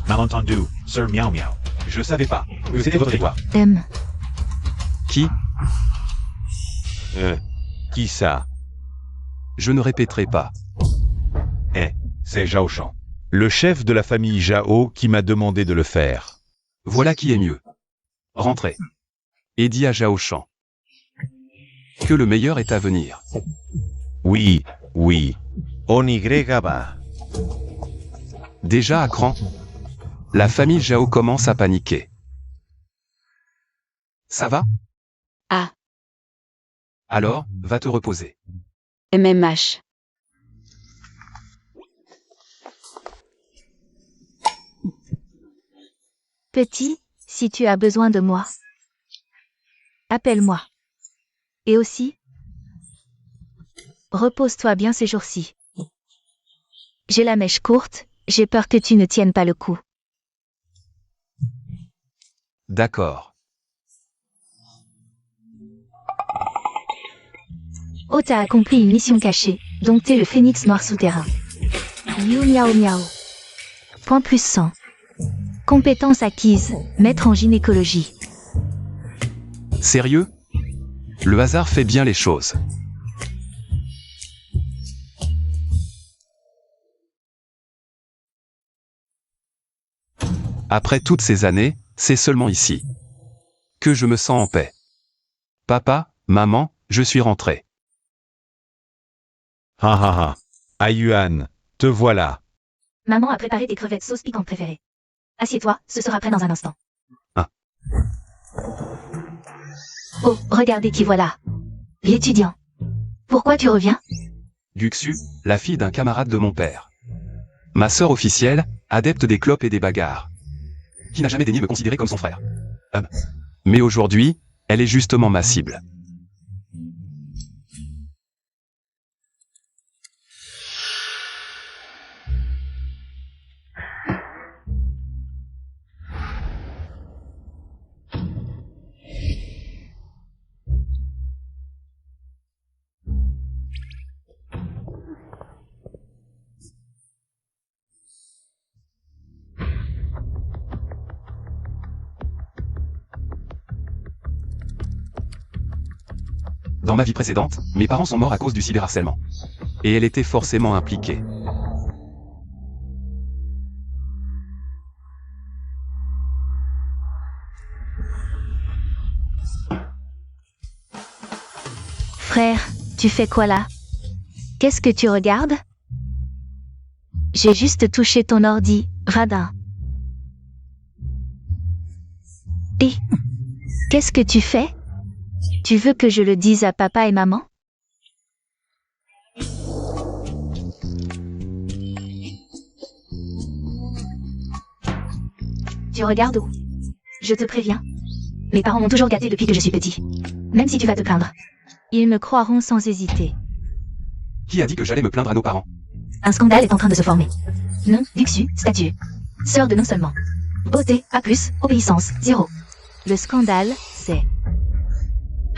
Malentendu, Sir Miao Miao. Je savais pas que c'était votre victoire. Qui? Qui ça? Je ne répéterai pas. C'est Zhao Shan. Le chef de la famille Zhao qui m'a demandé de le faire. Voilà qui est mieux. Rentrez. Et dis à Zhao Shan que le meilleur est à venir. Oui, oui. Onigrégaba. Déjà à cran. La famille Zhao commence à paniquer. Ça va? Ah, Alors, va te reposer. MMH. Petit, si tu as besoin de moi, appelle-moi. Et aussi, repose-toi bien ces jours-ci. J'ai la mèche courte, j'ai peur que tu ne tiennes pas le coup. D'accord. Oh, t'as accompli une mission cachée, donc t'es le phénix noir souterrain. You miao miao. Point plus 100. Compétence acquise, maître en gynécologie. Sérieux? Le hasard fait bien les choses. Après toutes ces années, c'est seulement ici que je me sens en paix. Papa, maman, je suis rentré. Ha ha ha. Ayuan, te voilà. Maman a préparé tes crevettes sauce piquante préférées. Assieds-toi, ce sera prêt dans un instant. Ah. Oh, regardez qui voilà. L'étudiant. Pourquoi tu reviens? Guxu, la fille d'un camarade de mon père. Ma sœur officielle, adepte des clopes et des bagarres. Qui n'a jamais daigné me considérer comme son frère. Mais aujourd'hui, elle est justement ma cible. Dans ma vie précédente, mes parents sont morts à cause du cyberharcèlement. Et elle était forcément impliquée. Frère, tu fais quoi là? Qu'est-ce que tu regardes? J'ai juste touché ton ordi, radin. Et qu'est-ce que tu fais? Tu veux que je le dise à papa et maman? Tu regardes où? Je te préviens. Mes parents m'ont toujours gâté depuis que je suis petit. Même si tu vas te plaindre. Ils me croiront sans hésiter. Qui a dit que j'allais me plaindre à nos parents? Un scandale est en train de se former. Nom, Guxu, statut. Sœur de non seulement. Beauté, A+, obéissance, 0. Le scandale, c'est...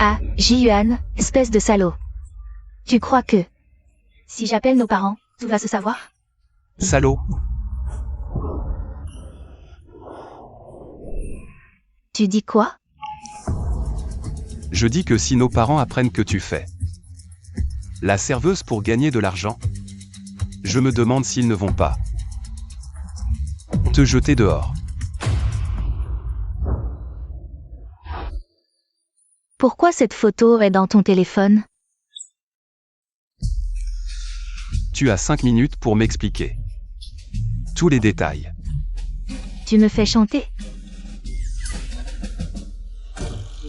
Ah, Ji-Yuan, espèce de salaud. Tu crois que... Si j'appelle nos parents, tout va se savoir? Salaud. Tu dis quoi? Je dis que si nos parents apprennent que tu fais la serveuse pour gagner de l'argent, je me demande s'ils ne vont pas te jeter dehors. Pourquoi cette photo est dans ton téléphone? Tu as 5 minutes pour m'expliquer tous les détails. Tu me fais chanter?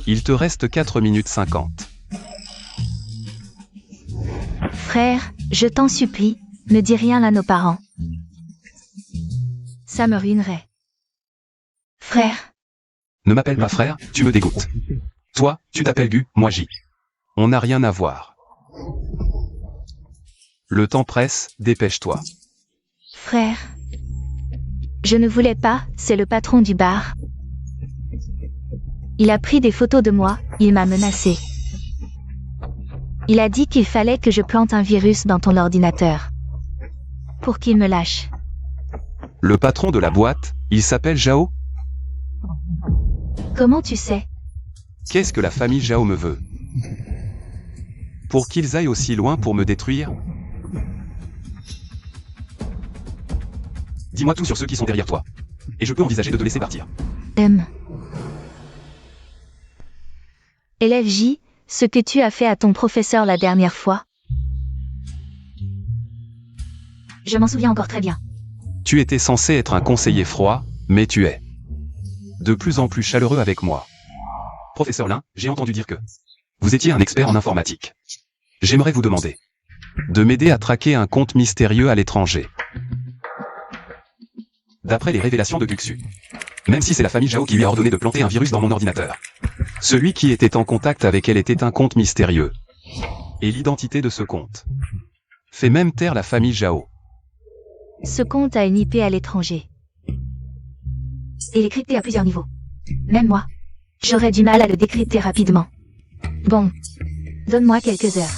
Il te reste 4 minutes 50. Frère, je t'en supplie, ne dis rien à nos parents. Ça me ruinerait. Frère, Ne m'appelle pas frère, tu me dégoûtes. Toi, tu t'appelles Gu, moi J. On n'a rien à voir. Le temps presse, dépêche-toi. frère. Je ne voulais pas, c'est le patron du bar. Il a pris des photos de moi, il m'a menacé. Il a dit qu'il fallait que je plante un virus dans ton ordinateur. Pour qu'il me lâche. Le patron de la boîte, il s'appelle Jao? Comment tu sais? Qu'est-ce que la famille Jao me veut? Pour qu'ils aillent aussi loin pour me détruire? Dis-moi tout sur ceux qui sont derrière toi. Et je peux envisager de te laisser partir. Élève J, ce que tu as fait à ton professeur la dernière fois. Je m'en souviens encore très bien. Tu étais censé être un conseiller froid, mais tu es de plus en plus chaleureux avec moi. Professeur Lin, j'ai entendu dire que Vous étiez un expert en informatique. J'aimerais vous demander de m'aider à traquer un compte mystérieux à l'étranger. D'après les révélations de Guxu. Même si c'est la famille Zhao qui lui a ordonné de planter un virus dans mon ordinateur. Celui qui était en contact avec elle était un compte mystérieux. Et l'identité de ce compte fait même taire la famille Zhao. Ce compte a une IP à l'étranger. Il est crypté à plusieurs niveaux. Même moi, j'aurais du mal à le décrypter rapidement. Bon, donne-moi quelques heures.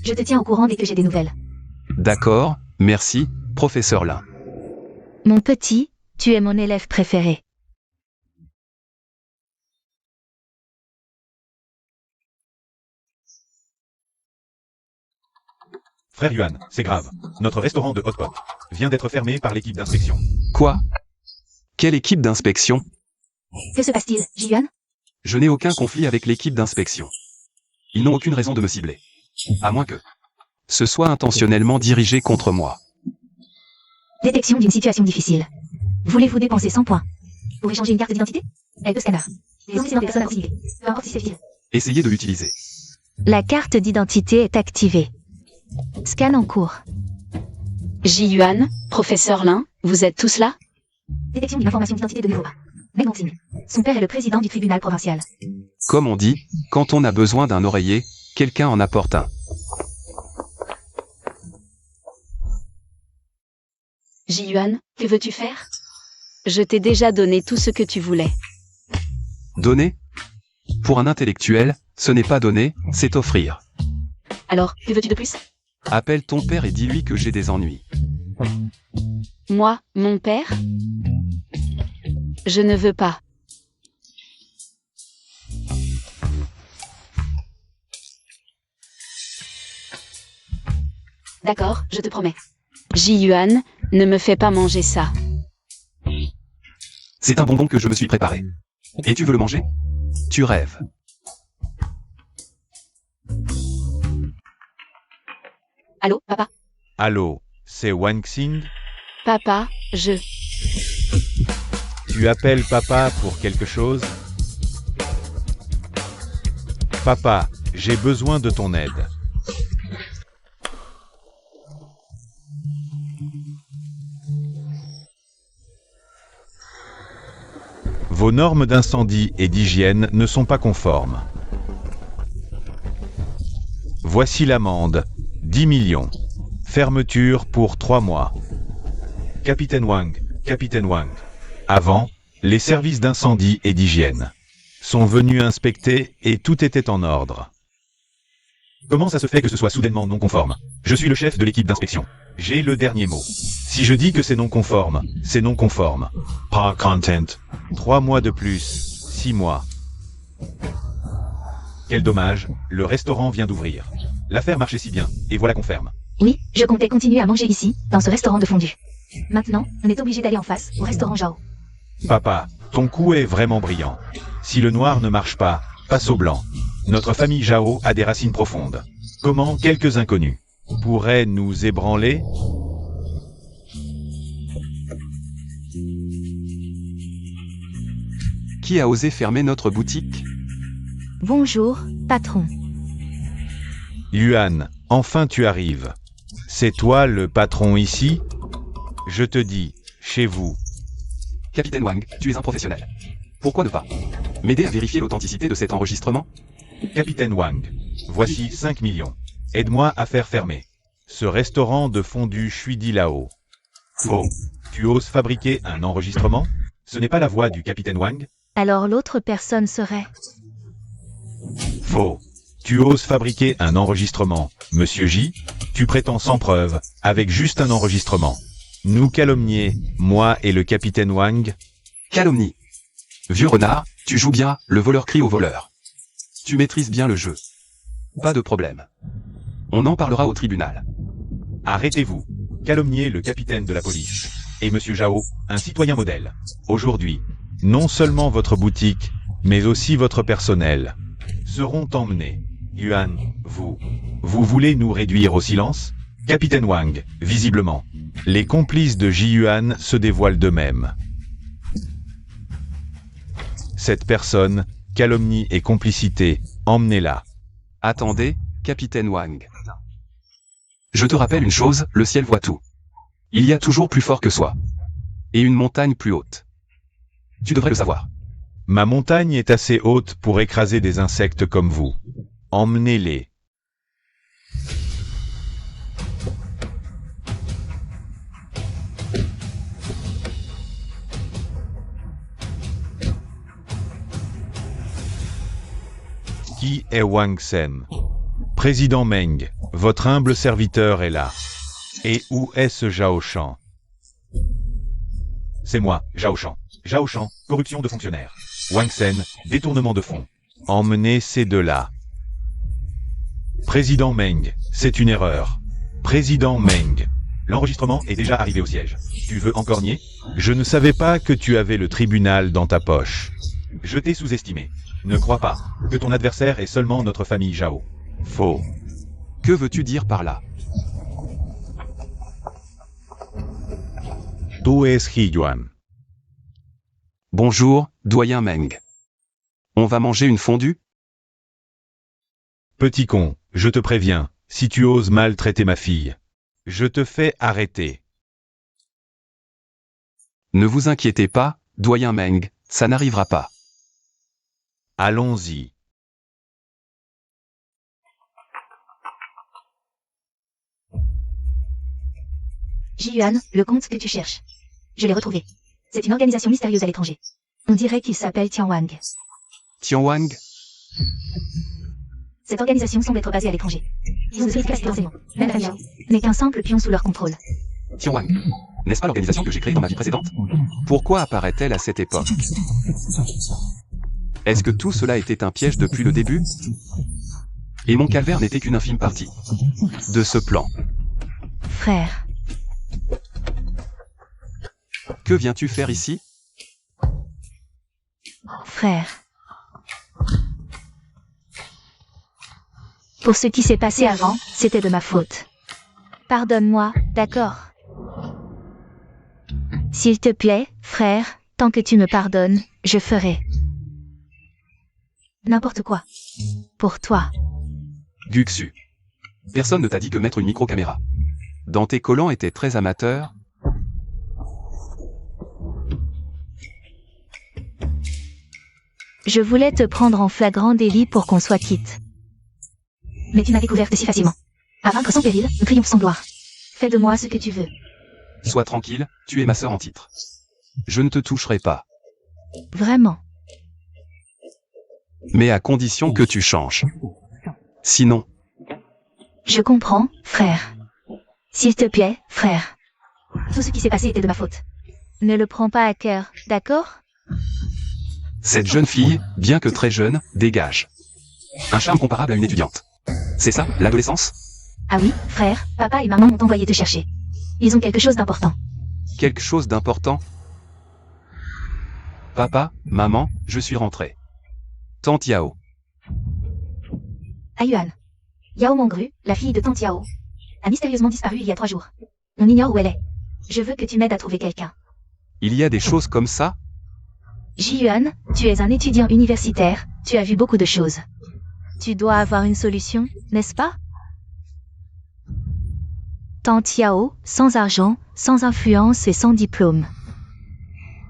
Je te tiens au courant dès que j'ai des nouvelles. D'accord, merci, professeur Lin. Mon petit, tu es mon élève préféré. Frère Yuan, c'est grave. Notre restaurant de Hot Pot vient d'être fermé par l'équipe d'inspection. Quoi? Quelle équipe d'inspection? Que se passe-t-il, Ji-Yuan? Je n'ai aucun conflit avec l'équipe d'inspection. Ils n'ont aucune raison de me cibler. À moins que ce soit intentionnellement dirigé contre moi. Détection d'une situation difficile. Voulez-vous dépenser 100 points pour échanger une carte d'identité avec 2 scanners? Les antécédents des personnes à proximité. Peu importe si c'est utile. Essayez de l'utiliser. La carte d'identité est activée. Scan en cours. Ji-Yuan, professeur Lin, vous êtes tous là? Détection d'une information d'identité de niveau A. Meng Hongxing. Son père est le président du tribunal provincial. Comme on dit, quand on a besoin d'un oreiller, quelqu'un en apporte un. Ji-Yuan, que veux-tu faire? Je t'ai déjà donné tout ce que tu voulais. Donner? Pour un intellectuel, ce n'est pas donner, c'est offrir. Alors, que veux-tu de plus? Appelle ton père et dis-lui que j'ai des ennuis. Moi, mon père? Je ne veux pas. D'accord, je te promets. Ji-Yuan, ne me fais pas manger ça. C'est un bonbon que je me suis préparé. Et tu veux le manger? Tu rêves. Allô, papa? Allô, c'est Wang Xing? Papa, Tu appelles papa pour quelque chose? Papa, j'ai besoin de ton aide. Vos normes d'incendie et d'hygiène ne sont pas conformes. Voici l'amende. 10 millions. Fermeture pour 3 mois. Capitaine Wang, Capitaine Wang. Avant, les services d'incendie et d'hygiène sont venus inspecter et tout était en ordre. Comment ça se fait que ce soit soudainement non conforme? Je suis le chef de l'équipe d'inspection. J'ai le dernier mot. Si je dis que c'est non conforme, c'est non conforme. Pas content. 3 mois de plus, 6 mois. Quel dommage, le restaurant vient d'ouvrir. L'affaire marchait si bien, et voilà qu'on ferme. Oui, je comptais continuer à manger ici, dans ce restaurant de fondue. Maintenant, on est obligé d'aller en face, au restaurant Zhao. Papa, ton coup est vraiment brillant. Si le noir ne marche pas, passe au blanc. Notre famille Zhao a des racines profondes. Comment quelques inconnus pourraient nous ébranler? Qui a osé fermer notre boutique? Bonjour, patron. Yuan, enfin tu arrives. C'est toi le patron ici? Je te dis, chez vous. Capitaine Wang, tu es un professionnel. Pourquoi ne pas m'aider à vérifier l'authenticité de cet enregistrement? Capitaine Wang, voici 5 millions. Aide-moi à faire fermer. Ce restaurant de fondue Shuidi là-haut. Faux. Tu oses fabriquer un enregistrement? Ce n'est pas la voix du capitaine Wang? Alors l'autre personne serait... Faux. Tu oses fabriquer un enregistrement, Monsieur J? Tu prétends sans preuve, avec juste un enregistrement. Nous calomnier, moi et le capitaine Wang? Calomnie. Vieux renard, tu joues bien, le voleur crie au voleur. Tu maîtrises bien le jeu. Pas de problème. On en parlera au tribunal. Arrêtez-vous. Calomnier le capitaine de la police. Et Monsieur Zhao, un citoyen modèle. Aujourd'hui, Non seulement votre boutique, mais aussi votre personnel seront emmenés. Yuan, vous voulez nous réduire au silence? Capitaine Wang, visiblement. Les complices de Ji-Yuan se dévoilent d'eux-mêmes. Cette personne, calomnie et complicité, emmenez-la. Attendez, capitaine Wang. Je te rappelle une chose, le ciel voit tout. Il y a toujours plus fort que soi. Et une montagne plus haute. Tu devrais le savoir. Ma montagne est assez haute pour écraser des insectes comme vous. Emmenez-les. Qui est Wang Sem? Président Meng, votre humble serviteur est là. Et où est ce Zhao Shan? C'est moi, Zhao Shan. Zhao Shan, corruption de fonctionnaires. Wang Sen, détournement de fonds. Emmenez ces deux-là. Président Meng, c'est une erreur. Président Meng, L'enregistrement est déjà arrivé au siège. Tu veux encore nier? je ne savais pas que tu avais le tribunal dans ta poche. Je t'ai sous-estimé. Ne crois pas que ton adversaire est seulement notre famille Zhao. Faux. Que veux-tu dire par là? Tu es Yuan. Bonjour, doyen Meng. On va manger une fondue? Petit con, je te préviens, si tu oses maltraiter ma fille, je te fais arrêter. Ne vous inquiétez pas, doyen Meng, ça n'arrivera pas. Allons-y. Ji-Yuan, le compte que tu cherches. Je l'ai retrouvé. C'est une organisation mystérieuse à l'étranger. On dirait qu'il s'appelle Tian Wang. Tian Wang? Cette organisation semble être basée à l'étranger. Ils ont de efficaces renseignements. Même Fang Zhao n'est qu'un simple pion sous leur contrôle. Tian Wang. N'est-ce pas l'organisation que j'ai créée dans ma vie précédente? Pourquoi apparaît-elle à cette époque? Est-ce que tout cela était un piège depuis le début? Et mon calvaire n'était qu'une infime partie de ce plan. Frère. Que viens-tu faire ici? Frère. Pour ce qui s'est passé avant, c'était de ma faute. Pardonne-moi, d'accord? S'il te plaît, frère, tant que tu me pardonnes, je ferai n'importe quoi. Pour toi. Guxu. Personne ne t'a dit que mettre une micro-caméra dans tes collants était très amateur. Je voulais te prendre en flagrant délit pour qu'on soit quitte. Mais tu m'as découverte si facilement. À vaincre sans péril, nous triomphe sans gloire. Fais de moi ce que tu veux. Sois tranquille, tu es ma sœur en titre. Je ne te toucherai pas. Vraiment. Mais à condition que tu changes. Sinon, Je comprends, frère. S'il te plaît, frère. Tout ce qui s'est passé était de ma faute. Ne le prends pas à cœur, d'accord? cette jeune fille, bien que très jeune, dégage un charme comparable à une étudiante. C'est ça, l'adolescence? Ah oui, frère, papa et maman m'ont envoyé te chercher. Ils ont quelque chose d'important. Quelque chose d'important? Papa, maman, je suis rentré. Tante Yao. Ayuan. Yao Mongru, la fille de Tante Yao, a mystérieusement disparu il y a 3 jours. On ignore où elle est. Je veux que tu m'aides à trouver quelqu'un. Il y a des choses comme ça? Ji-Yuan, tu es un étudiant universitaire, tu as vu beaucoup de choses. Tu dois avoir une solution, n'est-ce pas? Tante Yao, sans argent, sans influence et sans diplôme.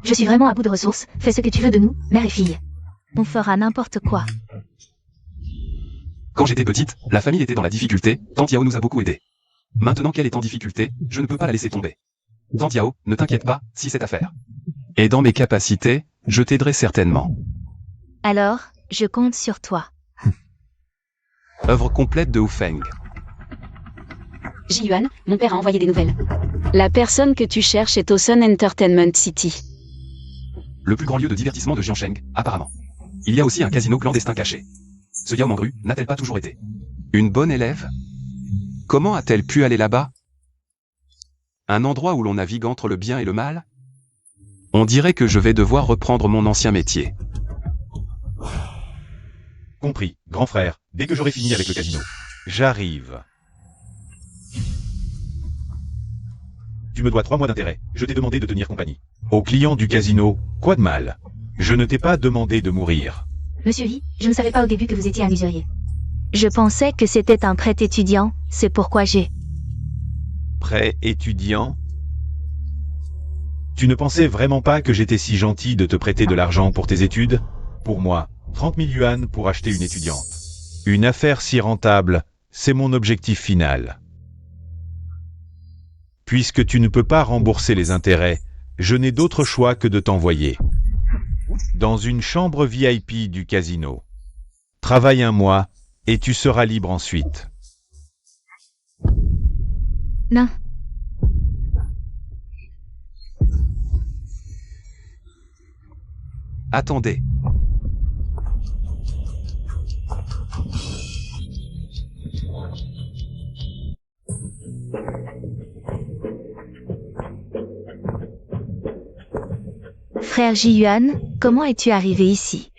Je suis vraiment à bout de ressources, fais ce que tu veux de nous, mère et fille. On fera n'importe quoi. Quand j'étais petite, la famille était dans la difficulté, Tante Yao nous a beaucoup aidés. Maintenant qu'elle est en difficulté, je ne peux pas la laisser tomber. Tante Yao, ne t'inquiète pas, si cette affaire est dans mes capacités, je t'aiderai certainement. Alors, je compte sur toi. Œuvre complète de Wu Feng. Ji-Yuan, mon père a envoyé des nouvelles. La personne que tu cherches est au Sun Entertainment City. Le plus grand lieu de divertissement de Jiangsheng, apparemment. Il y a aussi un casino clandestin caché. Ce Yao Mangru n'a-t-elle pas toujours été une bonne élève? Comment a-t-elle pu aller là-bas? Un endroit où l'on navigue entre le bien et le mal? On dirait que je vais devoir reprendre mon ancien métier. Compris, grand frère, dès que j'aurai fini avec le casino. J'arrive. Tu me dois 3 mois d'intérêt, je t'ai demandé de tenir compagnie. Aux clients du casino, quoi de mal? Je ne t'ai pas demandé de mourir. Monsieur Lee, je ne savais pas au début que vous étiez un usurier. Je pensais que c'était un prêt étudiant, c'est pourquoi j'ai... Prêt étudiant? Tu ne pensais vraiment pas que j'étais si gentil de te prêter de l'argent pour tes études? Pour moi, 30 000 yuan pour acheter une étudiante. Une affaire si rentable, c'est mon objectif final. Puisque tu ne peux pas rembourser les intérêts, je n'ai d'autre choix que de t'envoyer dans une chambre VIP du casino. Travaille un mois, et tu seras libre ensuite. Non. Attendez. Frère Ji-Yuan, comment es-tu arrivé ici?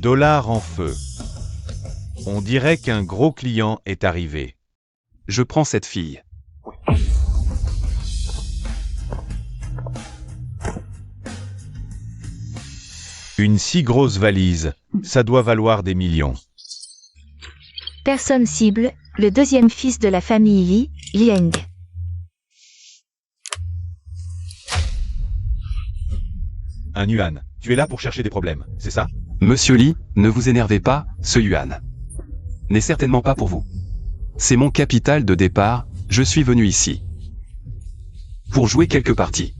Dollar en feu. On dirait qu'un gros client est arrivé. Je prends cette fille. Une si grosse valise, ça doit valoir des millions. Personne cible, le deuxième fils de la famille Yi, Lieng. Un yuan. Tu es là pour chercher des problèmes, c'est ça? Monsieur Li, ne vous énervez pas, ce yuan n'est certainement pas pour vous. C'est mon capital de départ, je suis venu ici pour jouer quelques parties.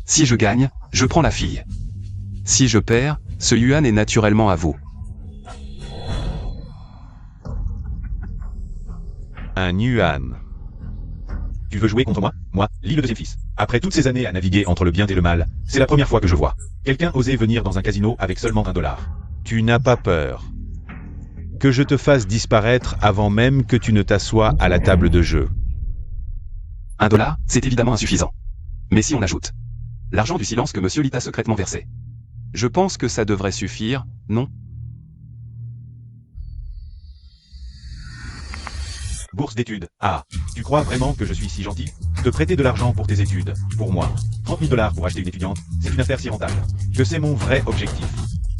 Si je gagne, je prends la fille. Si je perds, ce yuan est naturellement à vous. Un yuan. Tu veux jouer contre moi? Moi, Li le deuxième fils. Après toutes ces années à naviguer entre le bien et le mal, c'est la première fois que je vois quelqu'un oser venir dans un casino avec seulement $1. Tu n'as pas peur que je te fasse disparaître avant même que tu ne t'assoies à la table de jeu. $1, c'est évidemment insuffisant. Mais si on ajoute l'argent du silence que Monsieur Li t'a secrètement versé, je pense que ça devrait suffire, non? Bourse d'études. Ah, tu crois vraiment que je suis si gentil? Te prêter de l'argent pour tes études, pour moi. 30 000 $ pour acheter une étudiante, c'est une affaire si rentable que c'est mon vrai objectif.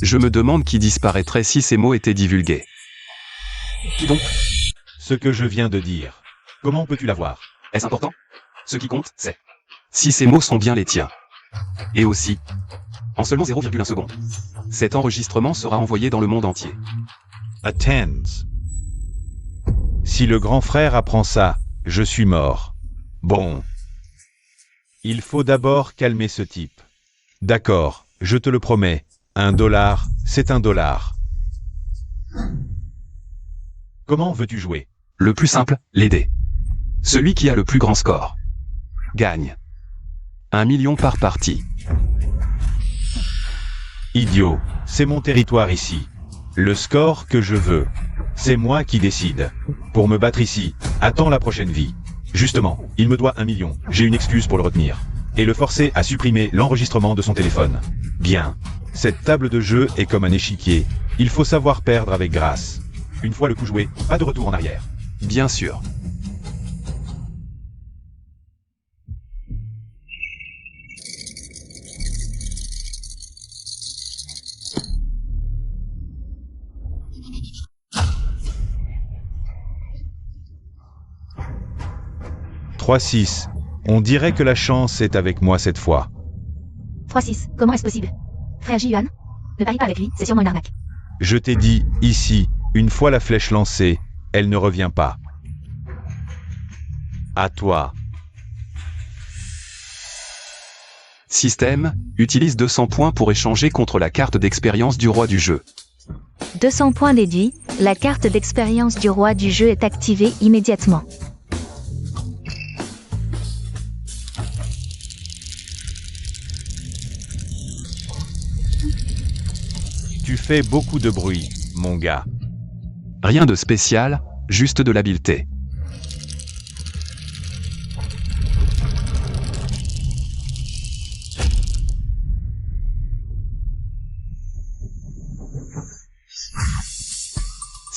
Je me demande qui disparaîtrait si ces mots étaient divulgués. Qui donc? Ce que je viens de dire. Comment peux-tu l'avoir? Est-ce important? Ce qui compte, c'est si ces mots sont bien les tiens. Et aussi, en seulement 0,1 seconde, cet enregistrement sera envoyé dans le monde entier. Attends. Si le grand frère apprend ça, je suis mort. Bon. Il faut d'abord calmer ce type. D'accord, je te le promets. $1, c'est $1. Comment veux-tu jouer? Le plus simple, l'aider. Celui qui a le plus grand score gagne 1 million par partie. Idiot, c'est mon territoire ici. Le score que je veux, c'est moi qui décide. Pour me battre ici, attends la prochaine vie. Justement, il me doit 1 million. J'ai une excuse pour le retenir. Et le forcer à supprimer l'enregistrement de son téléphone. Bien. Cette table de jeu est comme un échiquier. Il faut savoir perdre avec grâce. Une fois le coup joué, pas de retour en arrière. Bien sûr. « 3-6. On dirait que la chance est avec moi cette fois. 3-6, comment est-ce possible? Frère Ji-Yuan? Ne parie pas avec lui, c'est sûrement une arnaque. Je t'ai dit, ici, une fois la flèche lancée, elle ne revient pas. À toi. Système, utilise 200 points pour échanger contre la carte d'expérience du roi du jeu. 200 points déduits, la carte d'expérience du roi du jeu est activée immédiatement. Tu fais beaucoup de bruit, mon gars. Rien de spécial, juste de l'habileté.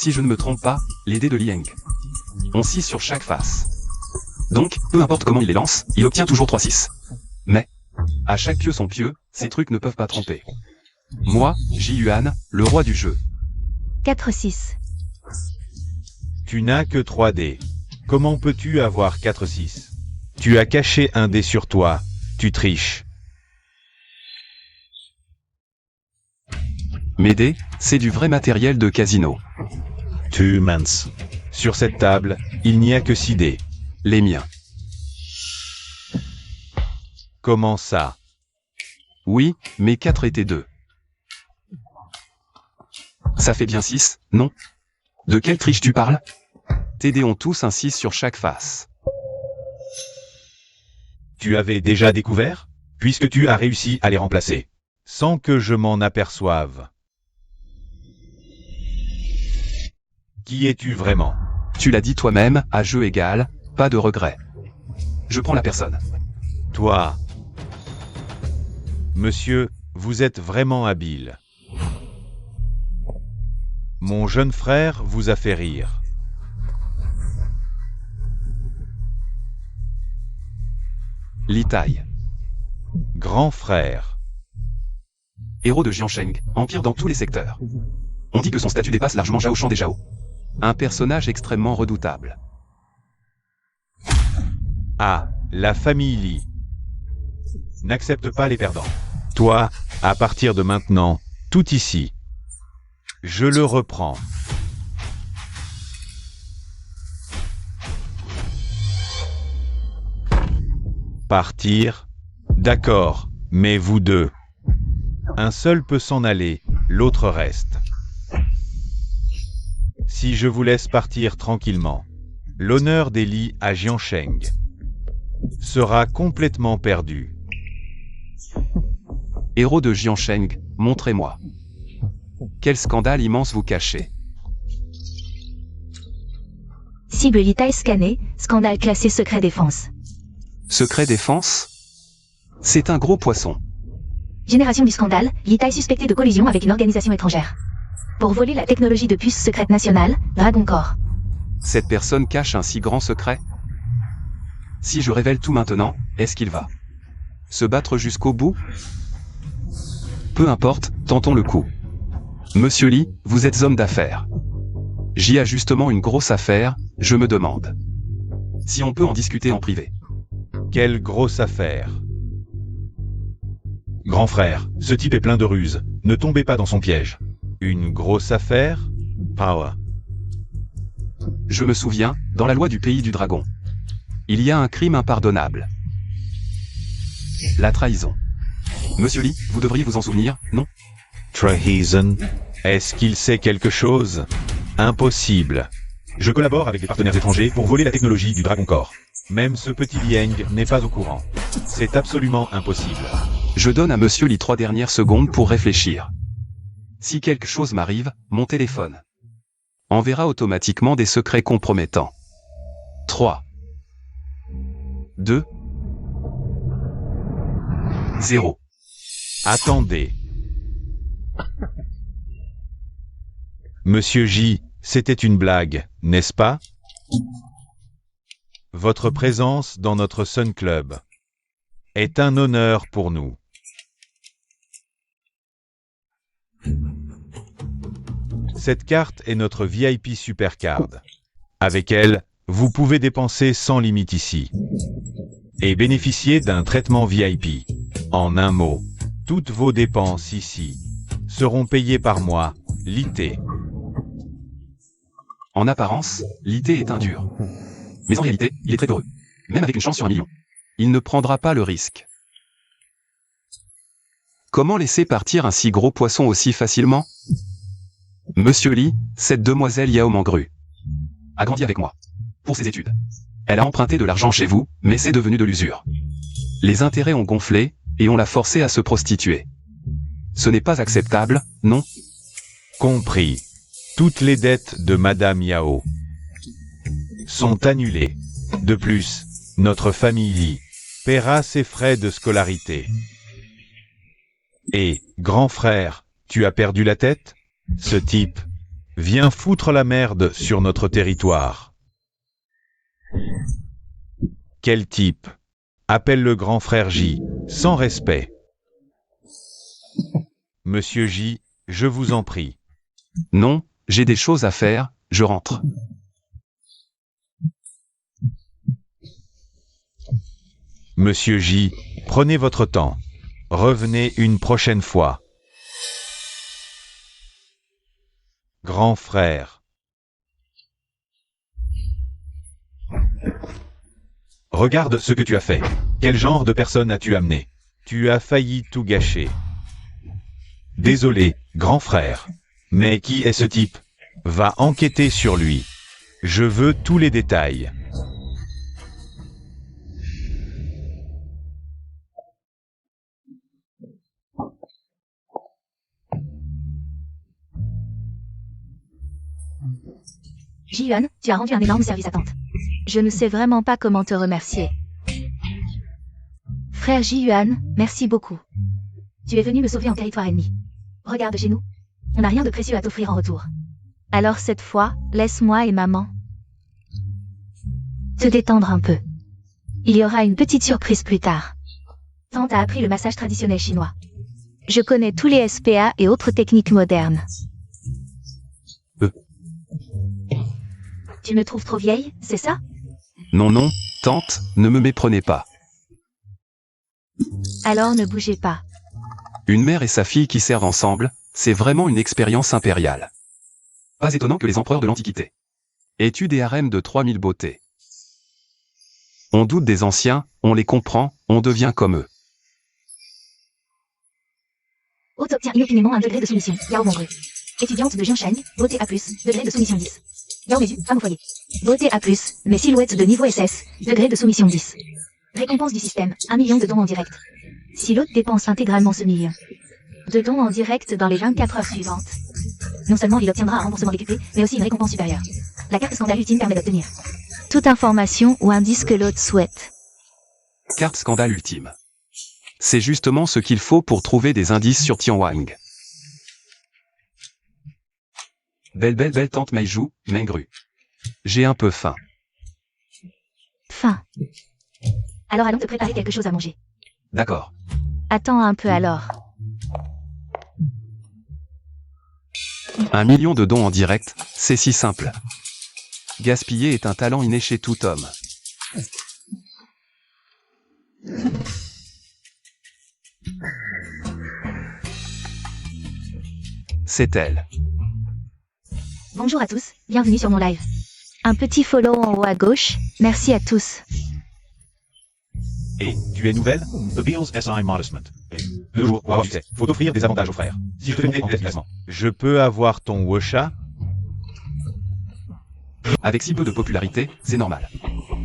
Si je ne me trompe pas, les dés de Liang ont 6 sur chaque face. Donc, peu importe comment il les lance, il obtient toujours 3-6. Mais, à chaque pieu son pieu, ces trucs ne peuvent pas tromper. Moi, Ji-Yuan, le roi du jeu. 4-6. Tu n'as que 3 dés. Comment peux-tu avoir 4-6? Tu as caché un dé sur toi. Tu triches. Mes dés, c'est du vrai matériel de casino. Tu mens. Sur cette table, il n'y a que 6 dés. Les miens. Comment ça? Oui, mais 4 étaient 2. Ça fait bien 6, non? De quelle triche tu parles? Tes dés ont tous un 6 sur chaque face. Tu avais déjà découvert? Puisque tu as réussi à les remplacer. Sans que je m'en aperçoive. Qui es-tu vraiment? Tu l'as dit toi-même, à jeu égal, pas de regret. Je prends la personne. Toi. Monsieur, vous êtes vraiment habile. Mon jeune frère vous a fait rire. Li Tai. Grand frère. Héros de Jiansheng, empire dans tous les secteurs. On dit que son statut dépasse largement Zhao Shan des Zhao. Un personnage extrêmement redoutable. Ah, la famille Li. N'accepte pas les perdants. Toi, à partir de maintenant, tout ici. Je le reprends. Partir? D'accord, mais vous deux. Un seul peut s'en aller, l'autre reste. Si je vous laisse partir tranquillement, l'honneur des Li à Jiansheng sera complètement perdu. Héros de Jiansheng, montrez-moi. Quel scandale immense vous cachez. Cible Li Tai scannée, scandale classé secret défense. Secret défense? C'est un gros poisson. Génération du scandale, Li Tai suspecté de collusion avec une organisation étrangère. Pour voler la technologie de puce secrète nationale, Dragon Corps. Cette personne cache un si grand secret? Si je révèle tout maintenant, est-ce qu'il va se battre jusqu'au bout? Peu importe, tentons le coup. Monsieur Li, vous êtes homme d'affaires. J'y a justement une grosse affaire, je me demande si on peut en discuter en privé. Quelle grosse affaire. Grand frère, ce type est plein de ruses. Ne tombez pas dans son piège. Une grosse affaire? Power. Je me souviens, dans la loi du pays du dragon, il y a un crime impardonnable. La trahison. Monsieur Li, vous devriez vous en souvenir, non? Treason? Est-ce qu'il sait quelque chose? Impossible. Je collabore avec des partenaires étrangers pour voler la technologie du Dragon Corps. Même ce petit Liang n'est pas au courant. C'est absolument impossible. Je donne à Monsieur Li 3 dernières secondes pour réfléchir. Si quelque chose m'arrive, mon téléphone enverra automatiquement des secrets compromettants. 3, 2, 0. Attendez. Monsieur J, c'était une blague, n'est-ce pas? Votre présence dans notre Sun Club est un honneur pour nous. Cette carte est notre VIP Supercard. Avec elle, vous pouvez dépenser sans limite ici et bénéficier d'un traitement VIP. En un mot, toutes vos dépenses ici seront payées par moi, l'IT. En apparence, l'IT est un dur. Mais en réalité, il est très heureux. Même avec une chance sur 1 million. Il ne prendra pas le risque. Comment laisser partir un si gros poisson aussi facilement? Monsieur Li, cette demoiselle Yao Mangru a grandi avec moi. Pour ses études. Elle a emprunté de l'argent chez vous, mais c'est devenu de l'usure. Les intérêts ont gonflé, et on l'a forcée à se prostituer. Ce n'est pas acceptable, non? Compris. Toutes les dettes de Madame Yao sont annulées. De plus, notre famille Li paiera ses frais de scolarité. Et, grand frère, tu as perdu la tête? Ce type Viens foutre la merde sur notre territoire. Quel type? Appelle le grand frère J, sans respect. Monsieur J, je vous en prie. Non, j'ai des choses à faire, je rentre. Monsieur J, prenez votre temps. Revenez une prochaine fois. Grand frère. Regarde ce que tu as fait. Quel genre de personne as-tu amené? Tu as failli tout gâcher. Désolé, grand frère. Mais qui est ce type? Va enquêter sur lui. Je veux tous les détails. Ji-Yuan, tu as rendu un énorme service à Tante. Je ne sais vraiment pas comment te remercier. Frère Ji-Yuan, merci beaucoup. Tu es venu me sauver en territoire ennemi. Regarde chez nous. On n'a rien de précieux à t'offrir en retour. Alors cette fois, laisse-moi et maman te détendre un peu. Il y aura une petite surprise plus tard. Tante a appris le massage traditionnel chinois. Je connais tous les SPA et autres techniques modernes. Tu me trouves trop vieille, c'est ça? Non, non, tante, ne me méprenez pas. Alors ne bougez pas. Une mère et sa fille qui servent ensemble, c'est vraiment une expérience impériale. Pas étonnant que les empereurs de l'Antiquité aient eu des harems de 3000 beautés. On doute des anciens, on les comprend, on devient comme eux. Haute obtient inopinément un degré de soumission. Yao Mongru. Étudiante de Jianshan, beauté A+, degré de soumission 10. Yao Mesu, femme au foyer. Beauté A+, mais silhouette de niveau SS, degré de soumission 10. Récompense du système, 1 million de dons en direct. Si l'hôte dépense intégralement ce million de dons en direct dans les 24 heures suivantes, non seulement il obtiendra un remboursement décuplé, mais aussi une récompense supérieure. La carte scandale ultime permet d'obtenir toute information ou indice que l'hôte souhaite. Carte scandale ultime. C'est justement ce qu'il faut pour trouver des indices sur Tianwang. Belle tante Meiju, Mengru. J'ai un peu faim. Faim. Alors allons te préparer quelque chose à manger. D'accord. Attends un peu alors. 1 million de dons en direct, c'est si simple. Gaspiller est un talent inné chez tout homme. C'est elle. Bonjour à tous, bienvenue sur mon live. Un petit follow en haut à gauche, merci à tous. Et tu es nouvelle? The Bills SI Modestment. Le jour pour avoir du succès, faut offrir des avantages aux frères. Si je te fais une classement. Je peux avoir ton Wosha? Avec si peu de popularité, c'est normal.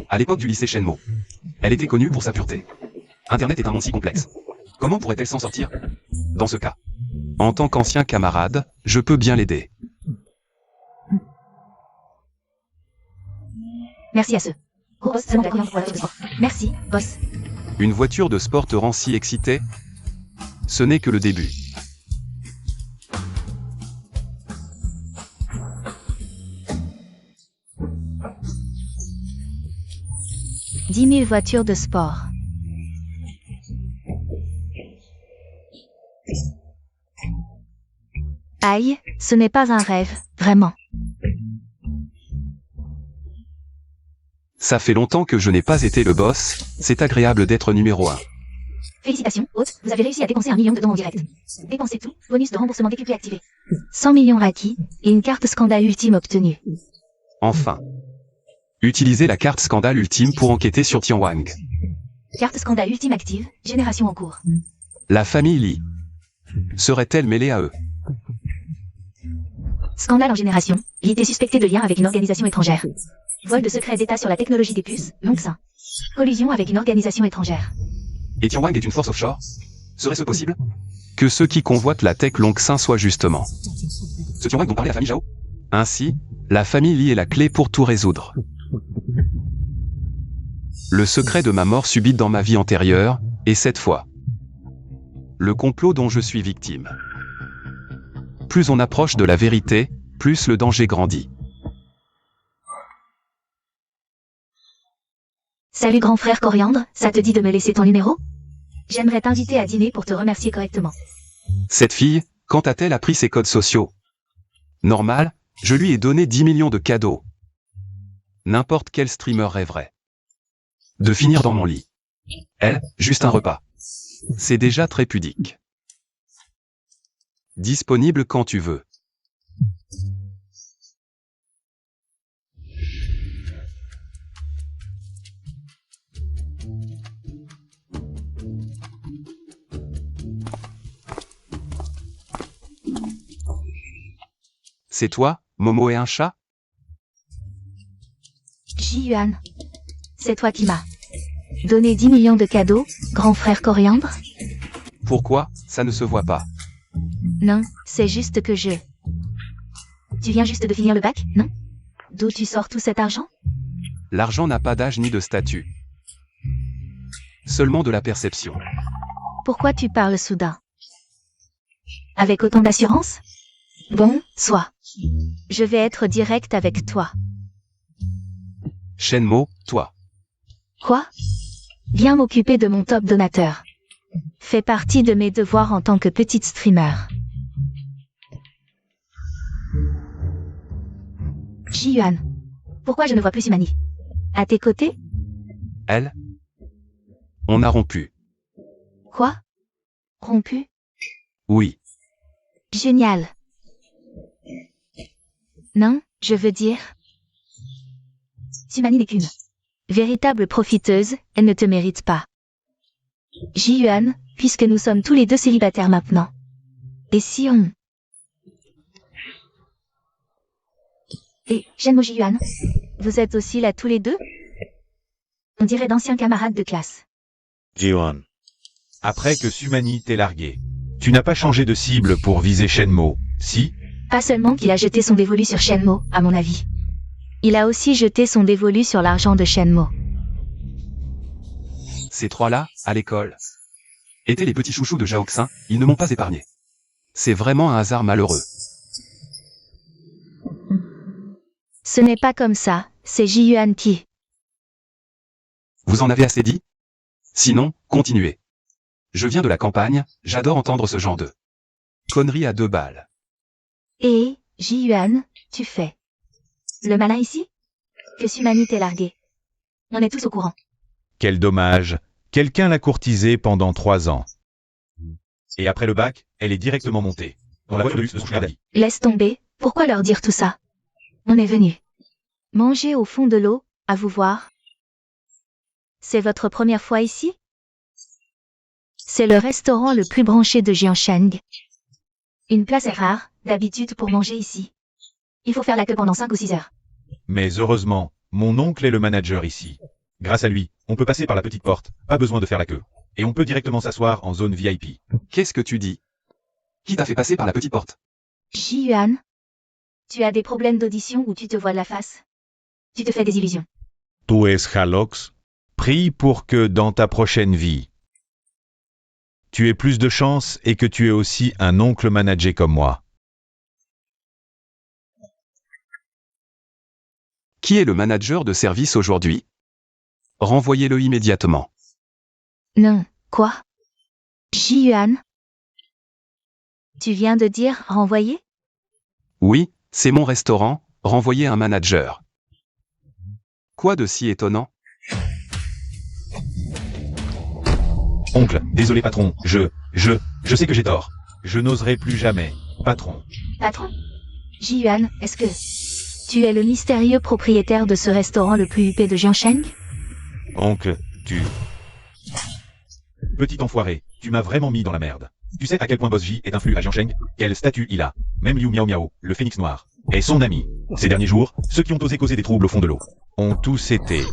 À l'époque du lycée Shenmue, elle était connue pour sa pureté. Internet est un monde si complexe. Comment pourrait-elle s'en sortir? Dans ce cas, en tant qu'ancien camarade, je peux bien l'aider. Merci à ceux. Gros boss, seulement de la couleur pour la voiture de sport. Merci, boss. Une voiture de sport te rend si excité? Ce n'est que le début. « 10 000 voitures de sport. Aïe, ce n'est pas un rêve, vraiment. Ça fait longtemps que je n'ai pas été le boss, c'est agréable d'être numéro 1. Félicitations, hôte, vous avez réussi à dépenser 1 million de dons en direct. Dépensez tout, bonus de remboursement décuplé activé. 100 millions acquis, et une carte scandale ultime obtenue. Enfin. Utilisez la carte scandale ultime pour enquêter sur Tianwang. Carte scandale ultime active, génération en cours. La famille Li serait-elle mêlée à eux? Scandale en génération, l'idée suspectée de lien avec une organisation étrangère. Vol de secrets d'État sur la technologie des puces, Longxin. Collusion avec une organisation étrangère. Et Tianwang est une force offshore? Serait-ce possible? Que ceux qui convoitent la tech Longxin soient justement ce Tianwang dont parlait la famille Zhao? Ainsi, la famille Li est la clé pour tout résoudre. Le secret de ma mort subite dans ma vie antérieure, et cette fois, le complot dont je suis victime. Plus on approche de la vérité, plus le danger grandit. Salut grand frère Coriandre, ça te dit de me laisser ton numéro? J'aimerais t'inviter à dîner pour te remercier correctement. Cette fille, quand a-t-elle appris ses codes sociaux? Normal, je lui ai donné 10 millions de cadeaux. N'importe quel streamer rêverait de finir dans mon lit. Elle, juste un repas. C'est déjà très pudique. Disponible quand tu veux. C'est toi, Momo et un chat? Ji-Yuan, c'est toi qui m'as donné 10 millions de cadeaux, grand frère Coriandre? Pourquoi, ça ne se voit pas? Non, c'est juste que je... Tu viens juste de finir le bac, non? D'où tu sors tout cet argent? L'argent n'a pas d'âge ni de statut. Seulement de la perception. Pourquoi tu parles soudain? Avec autant d'assurance? Bon, soit. Je vais être direct avec toi. Shenmue, toi. Quoi? Viens m'occuper de mon top donateur. Fait partie de mes devoirs en tant que petite streamer. Ji-Yuan. Pourquoi je ne vois plus Sumani? À tes côtés? Elle? On a rompu. Quoi? Rompu? Oui. Génial. Non, je veux dire... Sumani n'est qu'une véritable profiteuse, elle ne te mérite pas. Ji-Yuan, puisque nous sommes tous les deux célibataires maintenant. Et si on... Et Shenmue Ji-Yuan, vous êtes aussi là tous les deux? On dirait d'anciens camarades de classe. Ji-Yuan. Après que Sumani t'ait largué, tu n'as pas changé de cible pour viser Shenmue, si? Pas seulement qu'il a jeté son dévolu sur Shenmue, à mon avis. Il a aussi jeté son dévolu sur l'argent de Shenmue. Ces trois-là, à l'école, étaient les petits chouchous de Zhao Xin, ils ne m'ont pas épargné. C'est vraiment un hasard malheureux. Ce n'est pas comme ça, c'est Ji-Yuan qui... Vous en avez assez dit? Sinon, continuez. Je viens de la campagne, j'adore entendre ce genre de conneries à 2 balles. Et, Ji-Yuan, tu fais le malin ici? Que Sumani t'ait largué. On est tous au courant. Quel dommage, quelqu'un l'a courtisée pendant 3 ans. Et après le bac, elle est directement montée dans la voiture de luxe de son sugar daddy. Laisse tomber, pourquoi leur dire tout ça? On est venu manger au fond de l'eau, à vous voir. C'est votre première fois ici? C'est le restaurant le plus branché de Jiangsheng. Une place est rare, d'habitude pour manger ici. Il faut faire la queue pendant 5 ou 6 heures. Mais heureusement, mon oncle est le manager ici. Grâce à lui, on peut passer par la petite porte, pas besoin de faire la queue. Et on peut directement s'asseoir en zone VIP. Qu'est-ce que tu dis? Qui t'a fait passer par la petite porte? Ji-Yuan, tu as des problèmes d'audition ou tu te voiles la face? Tu te fais des illusions. Tu es Halox, prie pour que dans ta prochaine vie, tu aies plus de chance et que tu aies aussi un oncle manager comme moi. Qui est le manager de service aujourd'hui? Renvoyez-le immédiatement. Non, quoi? Ji-Yuan? Tu viens de dire renvoyer? Oui, c'est mon restaurant, renvoyez un manager. Quoi de si étonnant? Oncle, désolé patron, je sais que j'ai tort. Je n'oserai plus jamais. Patron. Patron? Ji-Yuan, est-ce que tu es le mystérieux propriétaire de ce restaurant le plus huppé de Jiangsheng? Oncle, tu... Petit enfoiré, tu m'as vraiment mis dans la merde. Tu sais à quel point Boss J est influent à Jiangsheng? Quel statut il a? Même Liu Miao Miao, le phénix noir, est son ami. Ces derniers jours, ceux qui ont osé causer des troubles au fond de l'eau ont tous été.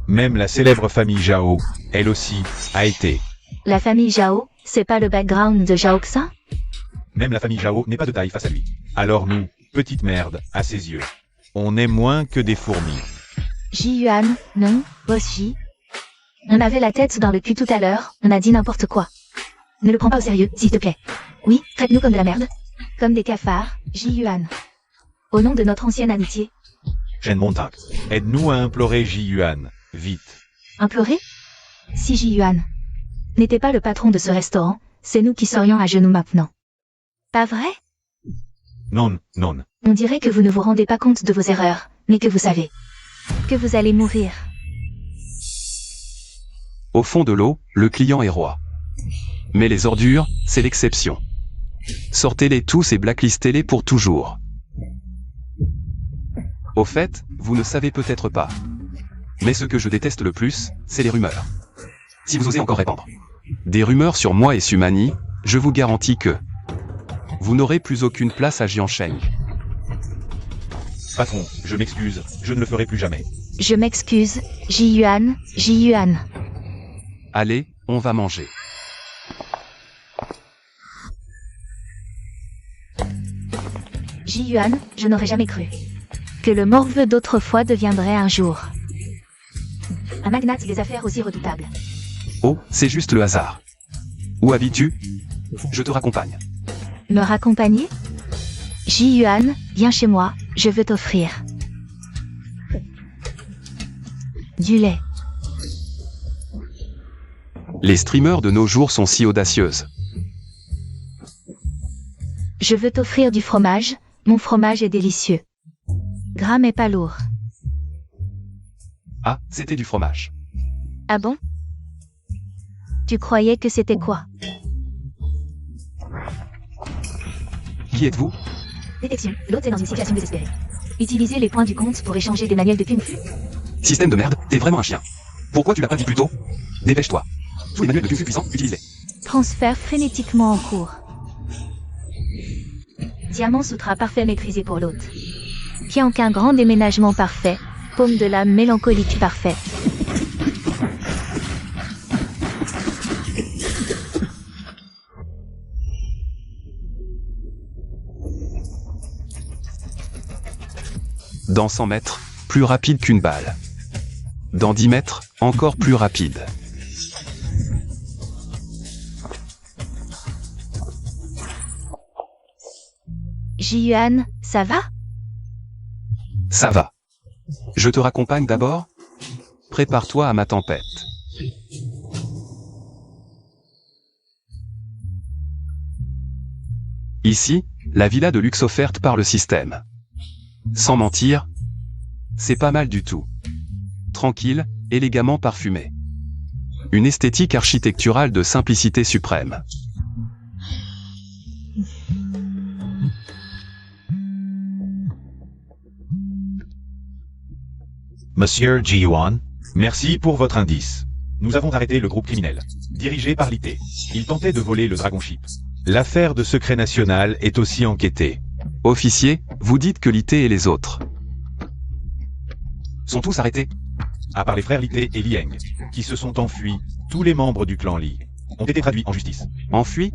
Même la célèbre famille Zhao, elle aussi, a été. La famille Zhao, c'est pas le background de Zhao Xin? Même la famille Zhao n'est pas de taille face à lui. Alors nous, petite merde, à ses yeux, on est moins que des fourmis. Ji-Yuan, non, Boss J. On avait la tête dans le cul tout à l'heure, on a dit n'importe quoi. Ne le prends pas au sérieux, s'il te plaît. Oui, traite-nous comme de la merde. Comme des cafards, Ji-Yuan. Au nom de notre ancienne amitié. Shen Montag, aide-nous à implorer Ji-Yuan, vite. Implorer? Si Ji-Yuan n'était pas le patron de ce restaurant, c'est nous qui serions à genoux maintenant. Pas vrai? Non, non. On dirait que vous ne vous rendez pas compte de vos erreurs, mais que vous savez que vous allez mourir. Au fond de l'eau, le client est roi. Mais les ordures, c'est l'exception. Sortez-les tous et blacklistez-les pour toujours. Au fait, vous ne savez peut-être pas. Mais ce que je déteste le plus, c'est les rumeurs. Si vous osez encore répandre des rumeurs sur moi et Sumani, je vous garantis que vous n'aurez plus aucune place à Jiansheng. Patron, je m'excuse, je ne le ferai plus jamais. Je m'excuse, Ji-Yuan, Ji-Yuan. Allez, on va manger. Ji-Yuan, je n'aurais jamais cru que le morveux d'autrefois deviendrait un jour un magnate des affaires aussi redoutable. Oh, c'est juste le hasard. Où habites-tu? Je te raccompagne. Me raccompagner? Ji-Yuan, viens chez moi, je veux t'offrir du lait. Les streamers de nos jours sont si audacieuses. Je veux t'offrir du fromage, mon fromage est délicieux. Gras mais pas lourd. Ah, c'était du fromage. Ah bon? Tu croyais que c'était quoi? Qui êtes-vous? Détection, l'autre est dans une situation désespérée. Utilisez les points du compte pour échanger des manuels de Kung Fu. Système de merde, t'es vraiment un chien. Pourquoi tu l'as pas dit plus tôt? Dépêche-toi. Tous les manuels de Kung Fu puissants, utilise-les. Transfert frénétiquement en cours. Diamant Sutra parfait maîtrisé pour l'hôte. Qianqun un grand déménagement parfait. Paume de l'âme mélancolique parfait. Dans 100 mètres, plus rapide qu'une balle. Dans 10 mètres, encore plus rapide. Ji-Yuan, ça va? Ça va. Je te raccompagne d'abord? Prépare-toi à ma tempête. Ici, la villa de luxe offerte par le système. Sans mentir, c'est pas mal du tout. Tranquille, élégamment parfumé. Une esthétique architecturale de simplicité suprême. Monsieur Ji-Yuan, merci pour votre indice. Nous avons arrêté le groupe criminel, dirigé par Li Te. Il tentait de voler le Dragon Ship. L'affaire de secret national est aussi enquêtée. Officier, vous dites que Li Te et les autres sont tous arrêtés? À part les frères Li Te et Lieng, qui se sont enfuis, tous les membres du clan Li ont été traduits en justice. Enfuis?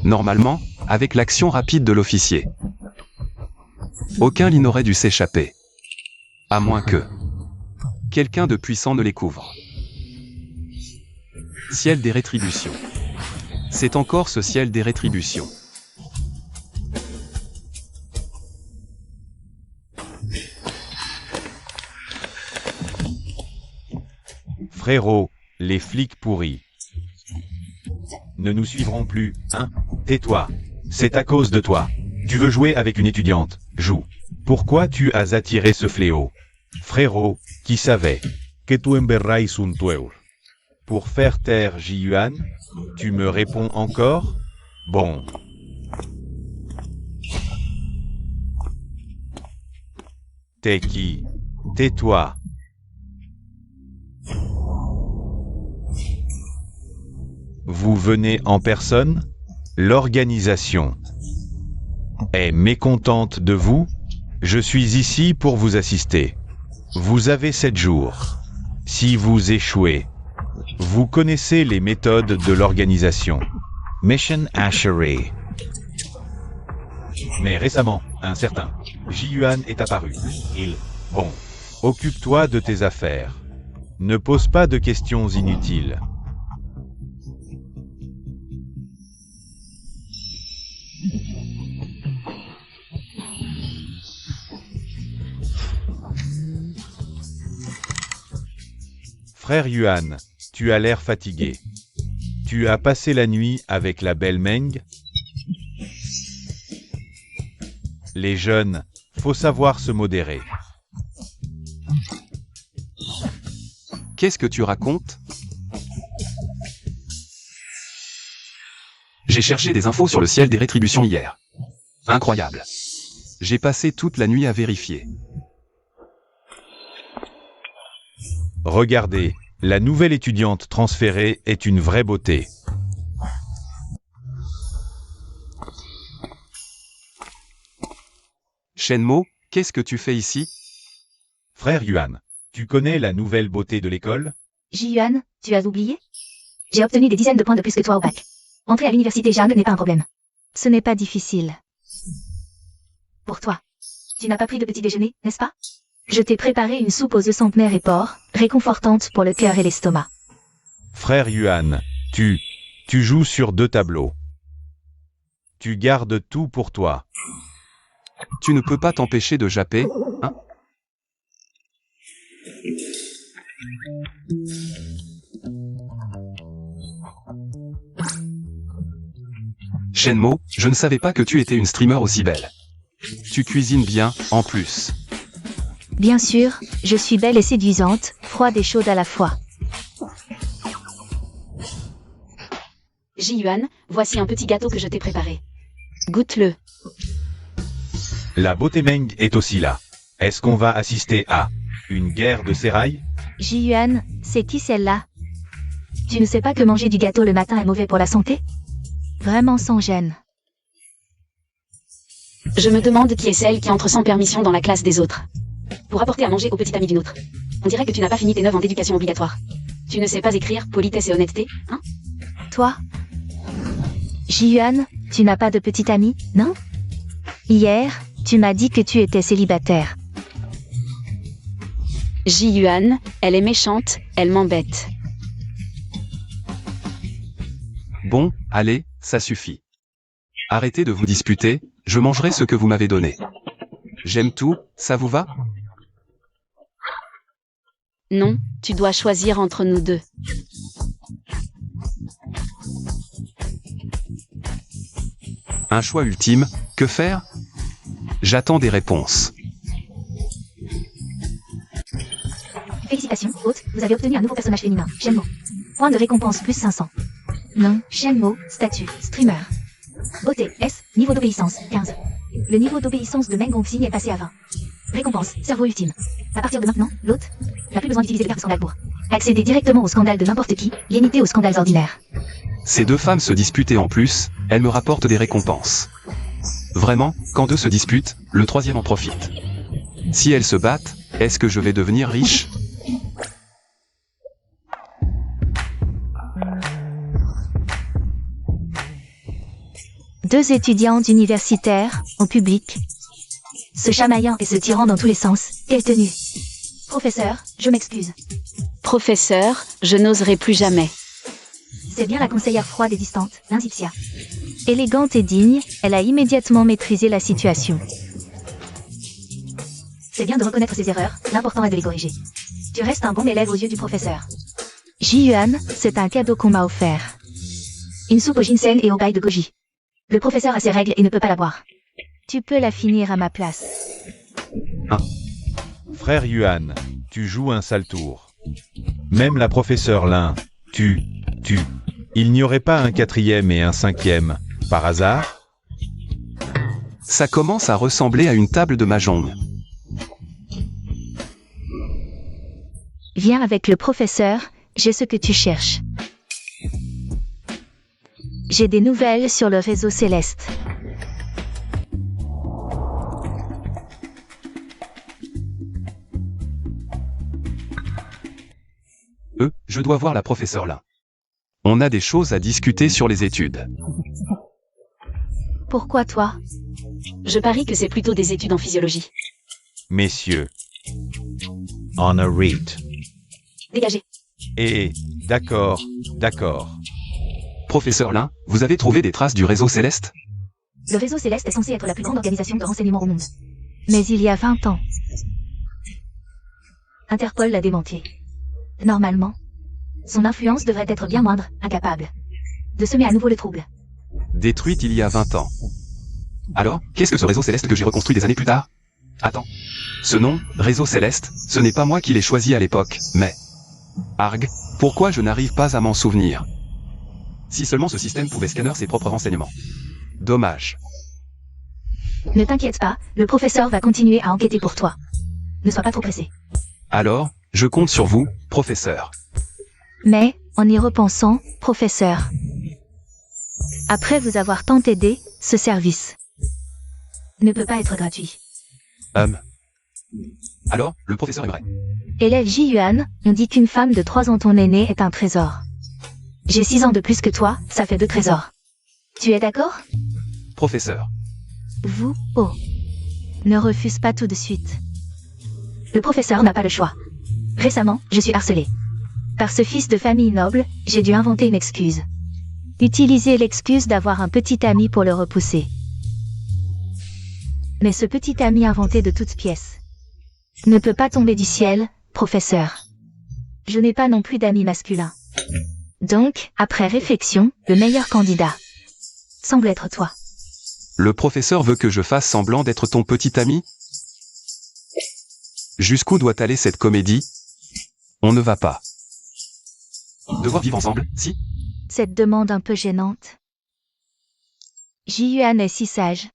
Normalement, avec l'action rapide de l'officier. Aucun Li n'aurait dû s'échapper. À moins que quelqu'un de puissant ne les couvre. Ciel des rétributions. C'est encore ce ciel des rétributions. Frérot, les flics pourris. Ne nous suivrons plus, hein? Tais-toi. C'est à cause de toi. Tu veux jouer avec une étudiante, joue. Pourquoi tu as attiré ce fléau? Frérot, qui savait que tu emberrais un tueur? Pour faire taire Ji-Yuan, tu me réponds encore? Bon. T'es qui? Tais-toi. Vous venez en personne? L'organisation est mécontente de vous? Je suis ici pour vous assister. Vous avez 7 jours. Si vous échouez, vous connaissez les méthodes de l'organisation. Mission Ashery. Mais récemment, un certain Ji-Yuan est apparu. Bon. Occupe-toi de tes affaires. Ne pose pas de questions inutiles. Frère Yuan, tu as l'air fatigué. Tu as passé la nuit avec la belle Meng? Les jeunes, faut savoir se modérer. Qu'est-ce que tu racontes? J'ai cherché des infos sur le ciel des rétributions hier. Incroyable. J'ai passé toute la nuit à vérifier. Regardez, la nouvelle étudiante transférée est une vraie beauté. Shenmo, qu'est-ce que tu fais ici? Frère Yuan, tu connais la nouvelle beauté de l'école? Ji-Yuan, tu as oublié? J'ai obtenu des dizaines de points de plus que toi au bac. Entrer à l'université Zhang n'est pas un problème. Ce n'est pas difficile. Pour toi. Tu n'as pas pris de petit déjeuner, n'est-ce pas? Je t'ai préparé une soupe aux œufs centenaire et porc, réconfortante pour le cœur et l'estomac. Frère Yuan, tu joues sur 2 tableaux. Tu gardes tout pour toi. Tu ne peux pas t'empêcher de japper, hein? Shenmo, je ne savais pas que tu étais une streamer aussi belle. Tu cuisines bien, en plus. Bien sûr, je suis belle et séduisante, froide et chaude à la fois. Ji-Yuan, voici un petit gâteau que je t'ai préparé. Goûte-le. La beauté Meng est aussi là. Est-ce qu'on va assister à une guerre de sérail? Ji-Yuan, c'est qui celle-là? Tu ne sais pas que manger du gâteau le matin est mauvais pour la santé? Vraiment sans gêne. Je me demande qui est celle qui entre sans permission dans la classe des autres. Pour apporter à manger au petit ami d'une autre. On dirait que tu n'as pas fini tes 9 ans d'éducation obligatoire. Tu ne sais pas écrire politesse et honnêteté, hein? Toi? Ji-Yuan, tu n'as pas de petite amie, non? Hier, tu m'as dit que tu étais célibataire. Ji-Yuan, elle est méchante, elle m'embête. Bon, allez, ça suffit. Arrêtez de vous disputer, je mangerai ce que vous m'avez donné. J'aime tout, ça vous va? Non, tu dois choisir entre nous deux. Un choix ultime, que faire? J'attends des réponses. Félicitations, hôte, vous avez obtenu un nouveau personnage féminin, Shenmo. Point de récompense plus 500. Nom, Shenmo, statut, streamer. Beauté, S, niveau d'obéissance, 15. Le niveau d'obéissance de Meng Gongxing est passé à 20. Récompense, cerveau ultime. À partir de maintenant, l'hôte n'a plus besoin d'utiliser les cartes scandales pour accéder directement au scandale de n'importe qui, limité aux scandales ordinaires. Ces deux femmes se disputaient en plus, elles me rapportent des récompenses. Vraiment, quand deux se disputent, le troisième en profite. Si elles se battent, est-ce que je vais devenir riche? Deux étudiantes universitaires, en public, se chamaillant et se tirant dans tous les sens. Quelle tenue! Professeur, je m'excuse. Professeur, je n'oserai plus jamais. C'est bien la conseillère froide et distante, l'Inzipsia. Élégante et digne, elle a immédiatement maîtrisé la situation. C'est bien de reconnaître ses erreurs, l'important est de les corriger. Tu restes un bon élève aux yeux du professeur. Ji-Yuan, c'est un cadeau qu'on m'a offert. Une soupe au ginseng et au bail de goji. Le professeur a ses règles et ne peut pas la boire. Tu peux la finir à ma place. Frère Yuan, tu joues un sale tour. Même la professeure Lin, il n'y aurait pas un 4e et un 5e, par hasard? Ça commence à ressembler à une table de mahjong. Viens avec le professeur, j'ai ce que tu cherches. J'ai des nouvelles sur le réseau céleste. Je dois voir la professeure là. On a des choses à discuter sur les études. Pourquoi toi? Je parie que c'est plutôt des études en physiologie. Messieurs. On a read. Dégagez. D'accord. Professeur Lin, vous avez trouvé des traces du réseau céleste? Le réseau céleste est censé être la plus grande organisation de renseignement au monde. Mais il y a 20 ans. Interpol l'a démenti. Normalement, son influence devrait être bien moindre, incapable de semer à nouveau le trouble. Détruite il y a 20 ans. Alors, qu'est-ce que ce réseau céleste que j'ai reconstruit des années plus tard? Attends. Ce nom, réseau céleste, ce n'est pas moi qui l'ai choisi à l'époque, mais... Arg, pourquoi je n'arrive pas à m'en souvenir? Si seulement ce système pouvait scanner ses propres renseignements. Dommage. Ne t'inquiète pas, le professeur va continuer à enquêter pour toi. Ne sois pas trop pressé. Alors, je compte sur vous, professeur. Mais, en y repensant, professeur, après vous avoir tant aidé, ce service ne peut pas être gratuit. Alors, le professeur aimerait. Élève Ji-Yuan, on dit qu'une femme de 3 ans ton aîné est un trésor. J'ai 6 ans de plus que toi, ça fait 2 trésors. Tu es d'accord? Professeur. Vous, oh. Ne refuse pas tout de suite. Le professeur n'a pas le choix. Récemment, je suis harcelé. Par ce fils de famille noble, j'ai dû inventer une excuse. Utiliser l'excuse d'avoir un petit ami pour le repousser. Mais ce petit ami inventé de toutes pièces ne peut pas tomber du ciel, professeur. Je n'ai pas non plus d'amis masculins. Donc, après réflexion, le meilleur candidat semble être toi. Le professeur veut que je fasse semblant d'être ton petit ami? Jusqu'où doit aller cette comédie? On ne va pas devoir vivre ensemble, si? Cette demande un peu gênante. Ji-Yuan est si sage.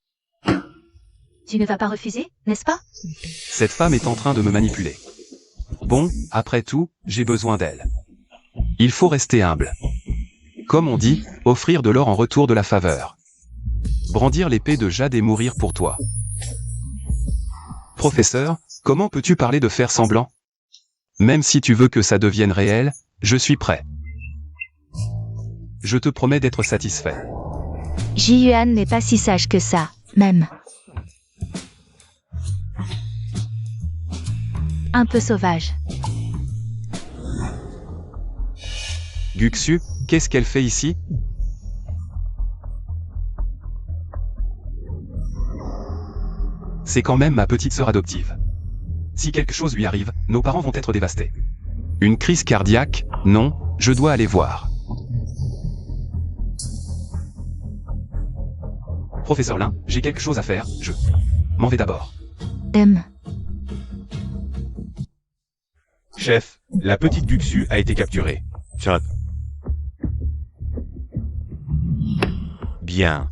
Tu ne vas pas refuser, n'est-ce pas? Cette femme est en train de me manipuler. Bon, après tout, j'ai besoin d'elle. Il faut rester humble. Comme on dit, offrir de l'or en retour de la faveur. Brandir l'épée de jade et mourir pour toi. Professeur, comment peux-tu parler de faire semblant? Même si tu veux que ça devienne réel, je suis prêt. Je te promets d'être satisfait. Ji-Yuan n'est pas si sage que ça, même. Un peu sauvage. Guxu, qu'est-ce qu'elle fait ici? C'est quand même ma petite sœur adoptive. Si quelque chose lui arrive, nos parents vont être dévastés. Une crise cardiaque? Non, je dois aller voir. Professeur Lin, j'ai quelque chose à faire, je m'en vais d'abord. Chef, la petite Guxu a été capturée. Chat. Bien.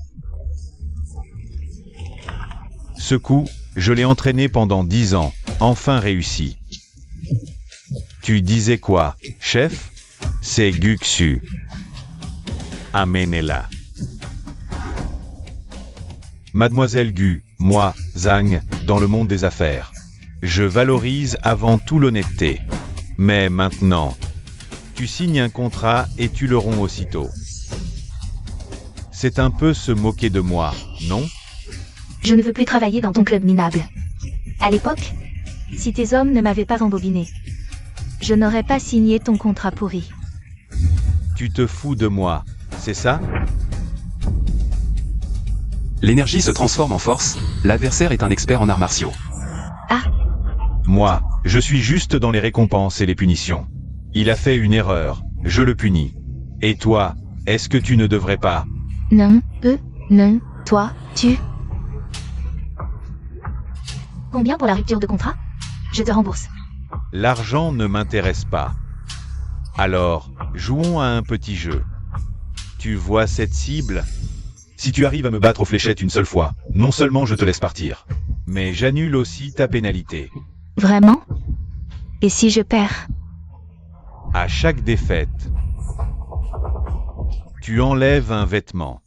Ce coup, je l'ai entraîné pendant 10 ans, enfin réussi. Tu disais quoi, chef? C'est Guxu. Amenez-la. Mademoiselle Gu, moi, Zhang, dans le monde des affaires. Je valorise avant tout l'honnêteté. Mais maintenant, tu signes un contrat et tu le romps aussitôt. C'est un peu se moquer de moi, non? Je ne veux plus travailler dans ton club minable. À l'époque, si tes hommes ne m'avaient pas embobiné, je n'aurais pas signé ton contrat pourri. Tu te fous de moi, c'est ça? L'énergie se transforme en force, l'adversaire est un expert en arts martiaux. Ah, Moi, je suis juste dans les récompenses et les punitions. Il a fait une erreur, je le punis. Et toi, est-ce que tu ne devrais pas? non, non, toi, tu... Combien pour la rupture de contrat? Je te rembourse. L'argent ne m'intéresse pas. Alors, jouons à un petit jeu. Tu vois cette cible? Si tu arrives à me battre aux fléchettes une seule fois, non seulement je te laisse partir, Mais j'annule aussi ta pénalité. Vraiment? Et si je perds? À chaque défaite, tu enlèves un vêtement.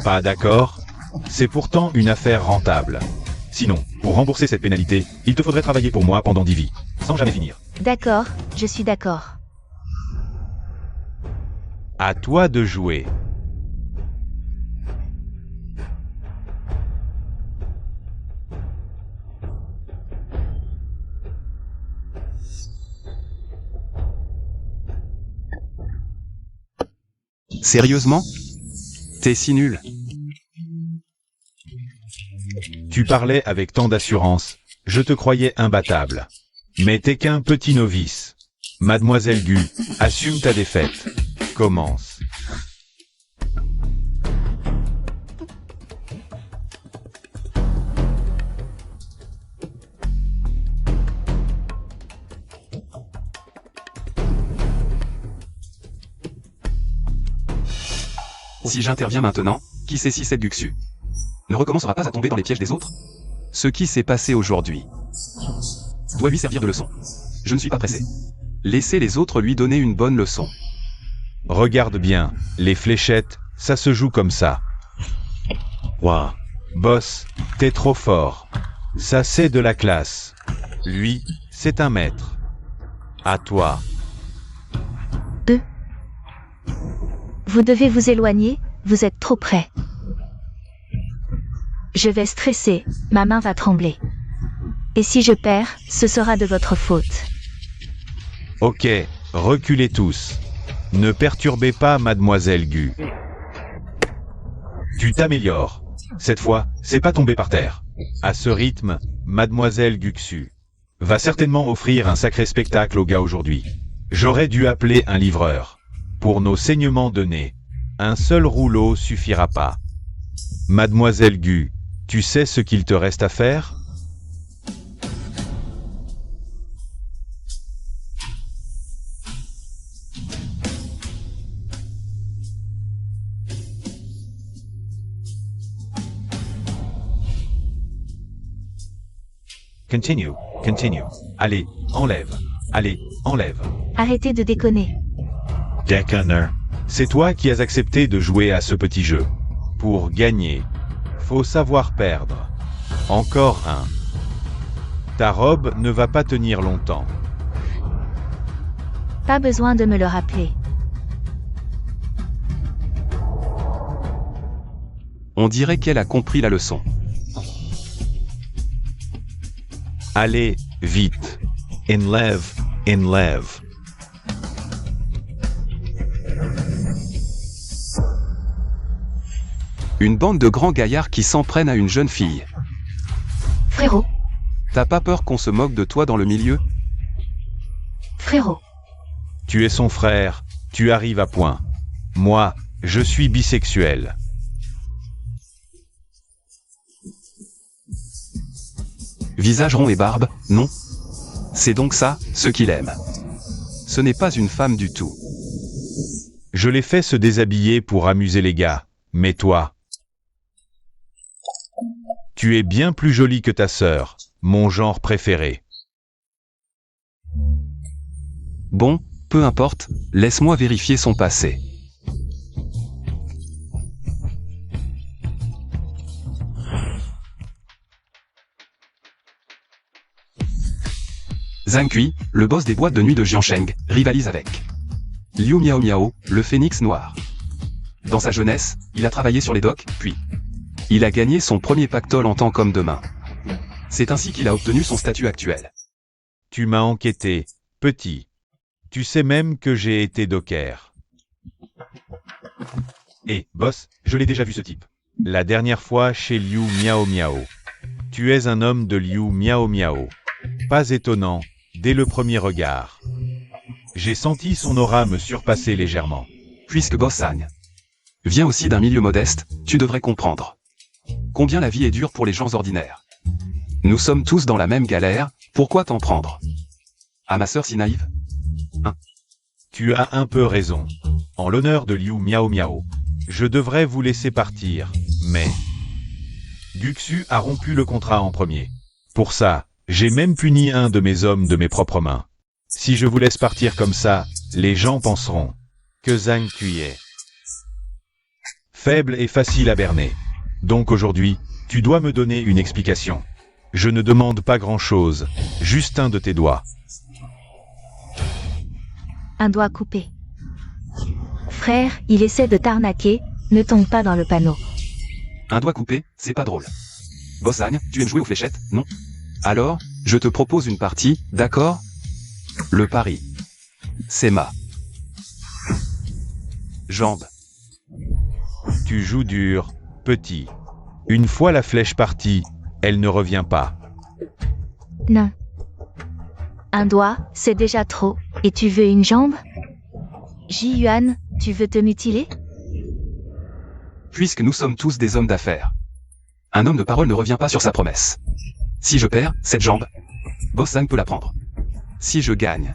pas d'accord? C'est pourtant une affaire rentable. Sinon, pour rembourser cette pénalité, il te faudrait travailler pour moi pendant 10 vies, sans jamais finir. D'accord, je suis d'accord. À toi de jouer. Sérieusement? T'es si nul. Tu parlais avec tant d'assurance, je te croyais imbattable. Mais t'es qu'un petit novice. Mademoiselle Gu, assume ta défaite. Commence. Si j'interviens maintenant, qui sait si cette Guxu ne recommencera pas à tomber dans les pièges des autres? Ce qui s'est passé aujourd'hui doit lui servir de leçon. Je ne suis pas pressé. Laissez les autres lui donner une bonne leçon. Regarde bien, les fléchettes, ça se joue comme ça. Waouh. Boss, t'es trop fort. Ça c'est de la classe. Lui, c'est un maître. À toi. Vous devez vous éloigner, vous êtes trop près. Je vais stresser, ma main va trembler. Et si je perds, ce sera de votre faute. Ok, reculez tous. Ne perturbez pas Mademoiselle Gu. Tu t'améliores. Cette fois, c'est pas tombé par terre. À ce rythme, Mademoiselle Guxu va certainement offrir un sacré spectacle aux gars aujourd'hui. J'aurais dû appeler un livreur. Pour nos saignements de nez, un seul rouleau suffira pas. Mademoiselle Gu, tu sais ce qu'il te reste à faire? Continue, continue. Allez, enlève. Allez, enlève. Arrêtez de déconner. Déconneur. C'est toi qui as accepté de jouer à ce petit jeu. Pour gagner, faut savoir perdre. Encore un. Ta robe ne va pas tenir longtemps. Pas besoin de me le rappeler. On dirait qu'elle a compris la leçon. Allez, vite. Enlève, enlève. Une bande de grands gaillards qui s'en prennent à une jeune fille. Frérot, T'as pas peur qu'on se moque de toi dans le milieu? frérot. Tu es son frère, tu arrives à point. Moi, je suis bisexuel. Visage rond et barbe, non? C'est donc ça, ce qu'il aime. Ce n'est pas une femme du tout. Je l'ai fait se déshabiller pour amuser les gars. Mais toi, tu es bien plus jolie que ta sœur, mon genre préféré. Bon, peu importe, laisse-moi vérifier son passé. Zhang Kui, le boss des boîtes de nuit de Jiansheng, rivalise avec Liu Miao Miao, le phénix noir. Dans sa jeunesse, il a travaillé sur les docks, puis il a gagné son premier pactole en tant qu'homme de main. C'est ainsi qu'il a obtenu son statut actuel. Tu m'as enquêté, petit. Tu sais même que j'ai été docker. Eh, boss, je l'ai déjà vu ce type. La dernière fois chez Liu Miao Miao. Tu es un homme de Liu Miao Miao. Pas étonnant, dès le premier regard. J'ai senti son aura me surpasser légèrement. Puisque Boss Zhang vient aussi d'un milieu modeste, tu devrais comprendre combien la vie est dure pour les gens ordinaires. Nous sommes tous dans la même galère, pourquoi t'en prendre à ma sœur si naïve? Tu as un peu raison. En l'honneur de Liu Miao Miao, je devrais vous laisser partir, mais Guxu a rompu le contrat en premier. Pour ça, j'ai même puni un de mes hommes de mes propres mains. Si je vous laisse partir comme ça, les gens penseront que Zhang Kui est faible et facile à berner. Donc aujourd'hui, tu dois me donner une explication. Je ne demande pas grand-chose, juste un de tes doigts. Un doigt coupé. Frère, il essaie de t'arnaquer, ne tombe pas dans le panneau. Un doigt coupé, c'est pas drôle. Boss Zhang, tu aimes jouer aux fléchettes, non? Alors, je te propose une partie, d'accord? Le pari. C'est ma jambe. Tu joues dur, petit. Une fois la flèche partie, elle ne revient pas. Non. Un doigt, c'est déjà trop. Et tu veux une jambe? Ji-Yuan, tu veux te mutiler? Puisque nous sommes tous des hommes d'affaires. Un homme de parole ne revient pas sur sa promesse. Si je perds, cette jambe, Boss Zhang peut la prendre. Si je gagne,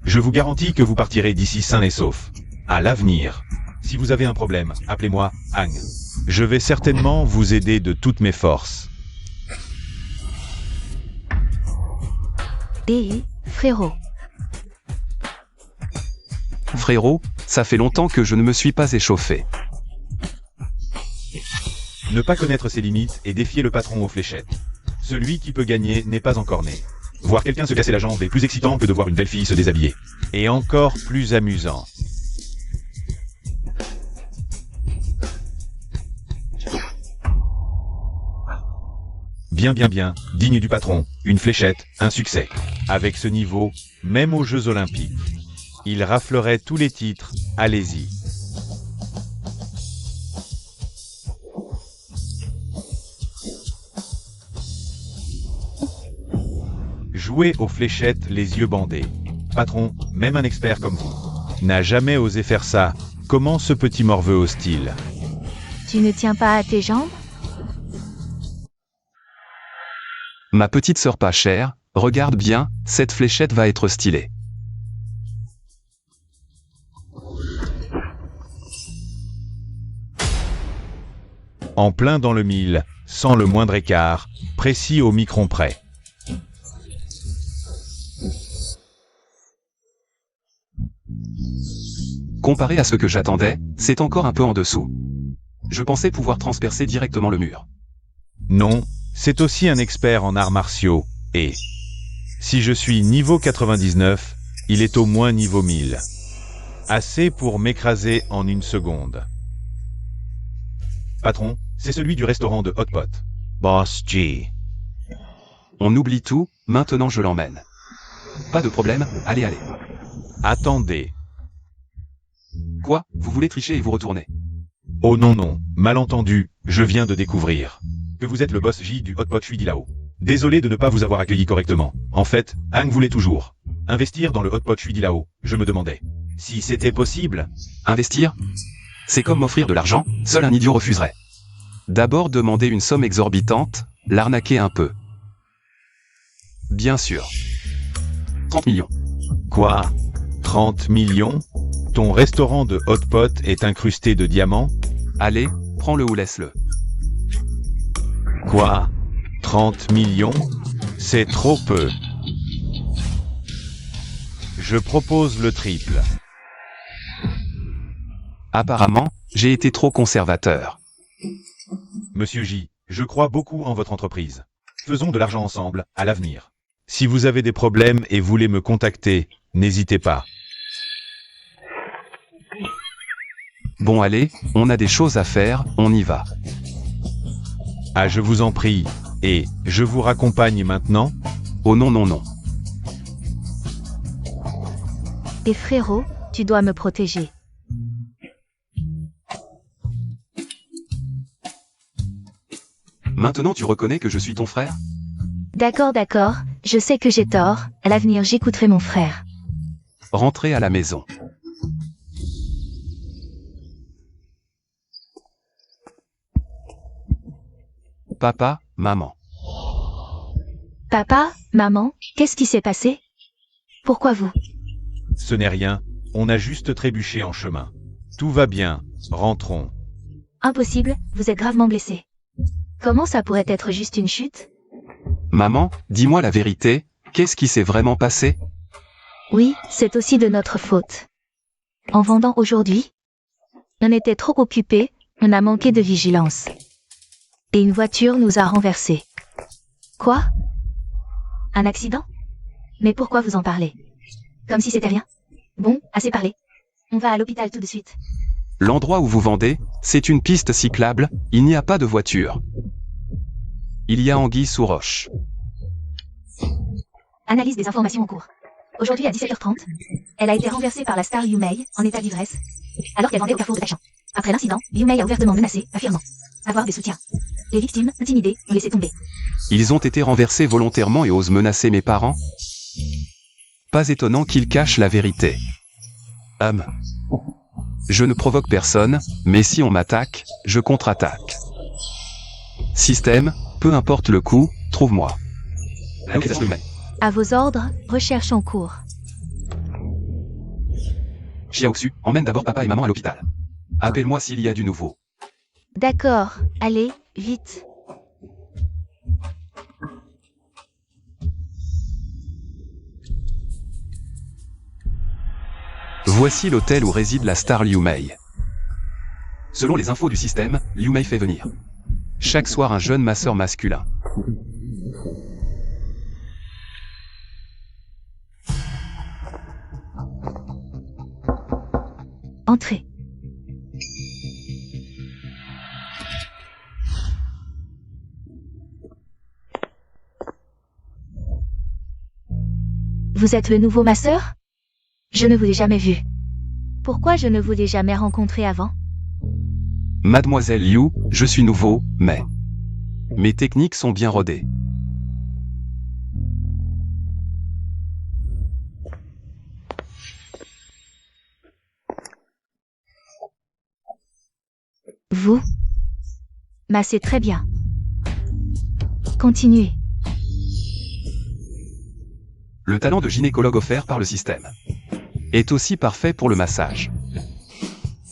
Je vous garantis que vous partirez d'ici sain et sauf. À l'avenir. Si vous avez un problème, appelez-moi Hang. Je vais certainement vous aider de toutes mes forces. Et, frérot. frérot, ça fait longtemps que je ne me suis pas échauffé. Ne pas connaître ses limites et défier le patron aux fléchettes. Celui qui peut gagner n'est pas encore né. Voir quelqu'un se casser la jambe est plus excitant que de voir une belle fille se déshabiller. Et encore plus amusant. Bien, digne du patron, une fléchette, un succès. Avec ce niveau, même aux Jeux Olympiques. Il raflerait tous les titres, allez-y. Jouez aux fléchettes les yeux bandés. Patron, même un expert comme vous. N'a jamais osé faire ça. Comment ce petit morveux hostile? Tu ne tiens pas à tes jambes? Ma petite sœur pas chère, regarde bien, cette fléchette va être stylée. En plein dans le mille, sans le moindre écart, précis au micron près. Comparé à ce que j'attendais, c'est encore un peu en dessous. Je pensais pouvoir transpercer directement le mur. Non, c'est aussi un expert en arts martiaux, et... Si je suis niveau 99, il est au moins niveau 1000. Assez pour m'écraser en une seconde. Patron, c'est celui du restaurant de Hot Pot. Boss G. On oublie tout, maintenant je l'emmène. Pas de problème, allez. Attendez. Quoi, vous voulez tricher et vous retourner? Oh non, malentendu, je viens de découvrir que vous êtes le boss J du Hot Pot Shui Lao. Désolé de ne pas vous avoir accueilli correctement. En fait, Hang voulait toujours investir dans le Hot Pot Shui Lao. Je me demandais si c'était possible. Investir? C'est comme m'offrir de l'argent, seul un idiot refuserait. D'abord demander une somme exorbitante, l'arnaquer un peu. Bien sûr. 30 millions. Quoi? 30 millions? Ton restaurant de hot pot est incrusté de diamants? Allez, prends-le ou laisse-le. Quoi? 30 millions? C'est trop peu. Je propose le triple. Apparemment, j'ai été trop conservateur. Monsieur J, je crois beaucoup en votre entreprise. Faisons de l'argent ensemble, à l'avenir. Si vous avez des problèmes et voulez me contacter, n'hésitez pas. Bon allez, on a des choses à faire, on y va. Ah, je vous en prie. Et, je vous raccompagne maintenant? Oh non. Et frérot, tu dois me protéger. Maintenant tu reconnais que je suis ton frère? D'accord, je sais que j'ai tort, à l'avenir j'écouterai mon frère. Rentrez à la maison. Papa, maman. Papa, maman, qu'est-ce qui s'est passé? Pourquoi vous? Ce n'est rien, on a juste trébuché en chemin. Tout va bien, rentrons. Impossible, vous êtes gravement blessé. Comment ça pourrait être juste une chute? Maman, dis-moi la vérité, qu'est-ce qui s'est vraiment passé? Oui, c'est aussi de notre faute. En vendant aujourd'hui, on était trop occupés, on a manqué de vigilance. Et une voiture nous a renversés. Quoi? Un accident? Mais pourquoi vous en parlez? Comme si c'était rien. Bon, assez parlé. On va à l'hôpital tout de suite. L'endroit où vous vendez, c'est une piste cyclable, il n'y a pas de voiture. Il y a anguille sous roche. Analyse des informations en cours. Aujourd'hui à 17h30, elle a été renversée par la star Liu Mei, en état d'ivresse, alors qu'elle vendait au carrefour de Tachan. Après l'incident, Liu Mei a ouvertement menacé, affirmant avoir des soutiens. Les victimes, intimidées, ont laissé tomber. Ils ont été renversés volontairement et osent menacer mes parents? Pas étonnant qu'ils cachent la vérité. Je ne provoque personne, mais si on m'attaque, je contre-attaque. Système, peu importe le coup, trouve-moi. Localisation humaine. À vos ordres, recherche en cours. Xiaoxu, emmène d'abord papa et maman à l'hôpital. Appelle-moi s'il y a du nouveau. D'accord, allez, vite. Voici l'hôtel où réside la star Liu Mei. Selon les infos du système, Liu Mei fait venir chaque soir un jeune masseur masculin. Entrez. Vous êtes le nouveau masseur? Je ne vous ai jamais vu. Pourquoi je ne vous ai jamais rencontré avant? Mademoiselle Liu, je suis nouveau, mais mes techniques sont bien rodées. Vous massez très bien. Continuez. Le talent de gynécologue offert par le système est aussi parfait pour le massage.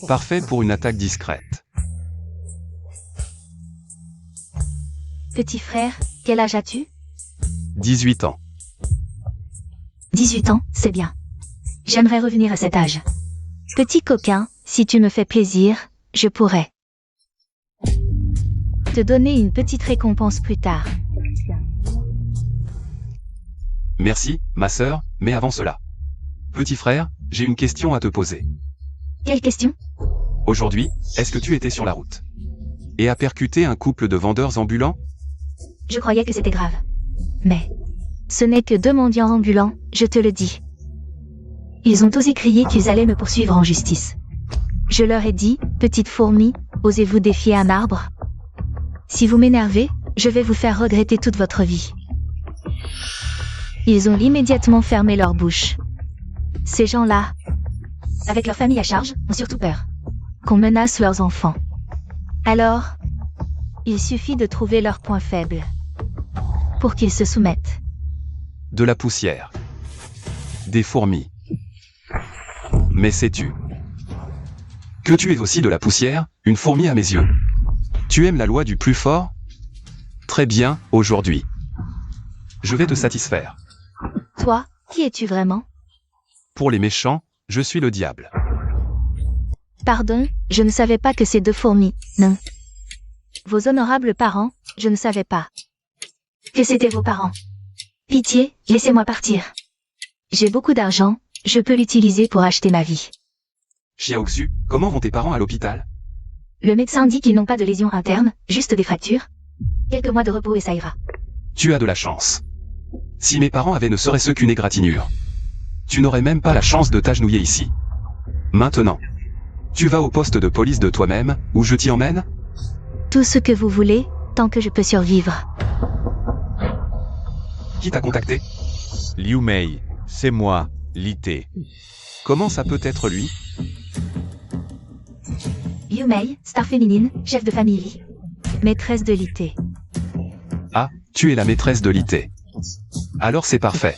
Parfait pour une attaque discrète. Petit frère, quel âge as-tu? 18 ans. 18 ans, c'est bien. J'aimerais revenir à cet âge. Petit coquin, si tu me fais plaisir, je pourrais te donner une petite récompense plus tard. Merci, ma sœur, mais avant cela. Petit frère, j'ai une question à te poser. Quelle question? Aujourd'hui, est-ce que tu étais sur la route et as percuté un couple de vendeurs ambulants? Je croyais que c'était grave. Mais ce n'est que 2 mendiants ambulants, je te le dis. Ils ont osé crier qu'ils allaient me poursuivre en justice. Je leur ai dit, petite fourmi, osez-vous défier un arbre? Si vous m'énervez, je vais vous faire regretter toute votre vie. Ils ont immédiatement fermé leur bouche. Ces gens-là, avec leur famille à charge, ont surtout peur qu'on menace leurs enfants. Alors, il suffit de trouver leur point faible pour qu'ils se soumettent. De la poussière. Des fourmis. Mais sais-tu que tu es aussi de la poussière, une fourmi à mes yeux? Tu aimes la loi du plus fort? Très bien, aujourd'hui. Je vais te satisfaire. Toi, qui es-tu vraiment? Pour les méchants, je suis le diable. Pardon, je ne savais pas que ces 2 fourmis, non. Vos honorables parents, je ne savais pas que c'était vos parents. Pitié, laissez-moi partir. J'ai beaucoup d'argent, je peux l'utiliser pour acheter ma vie. Xiaoxu, comment vont tes parents à l'hôpital? Le médecin dit qu'ils n'ont pas de lésions internes, juste des fractures. Quelques mois de repos et ça ira. Tu as de la chance. Si mes parents avaient ne serait-ce qu'une égratignure, tu n'aurais même pas la chance de t'agenouiller ici. Maintenant, tu vas au poste de police de toi-même, ou je t'y emmène? Tout ce que vous voulez, tant que je peux survivre. Qui t'a contacté? Liu Mei, c'est moi, Li-Te. Comment ça peut être lui? Liu Mei, star féminine, chef de famille. Maîtresse de Li-Te. Ah, tu es la maîtresse de Li-Te. Alors c'est parfait.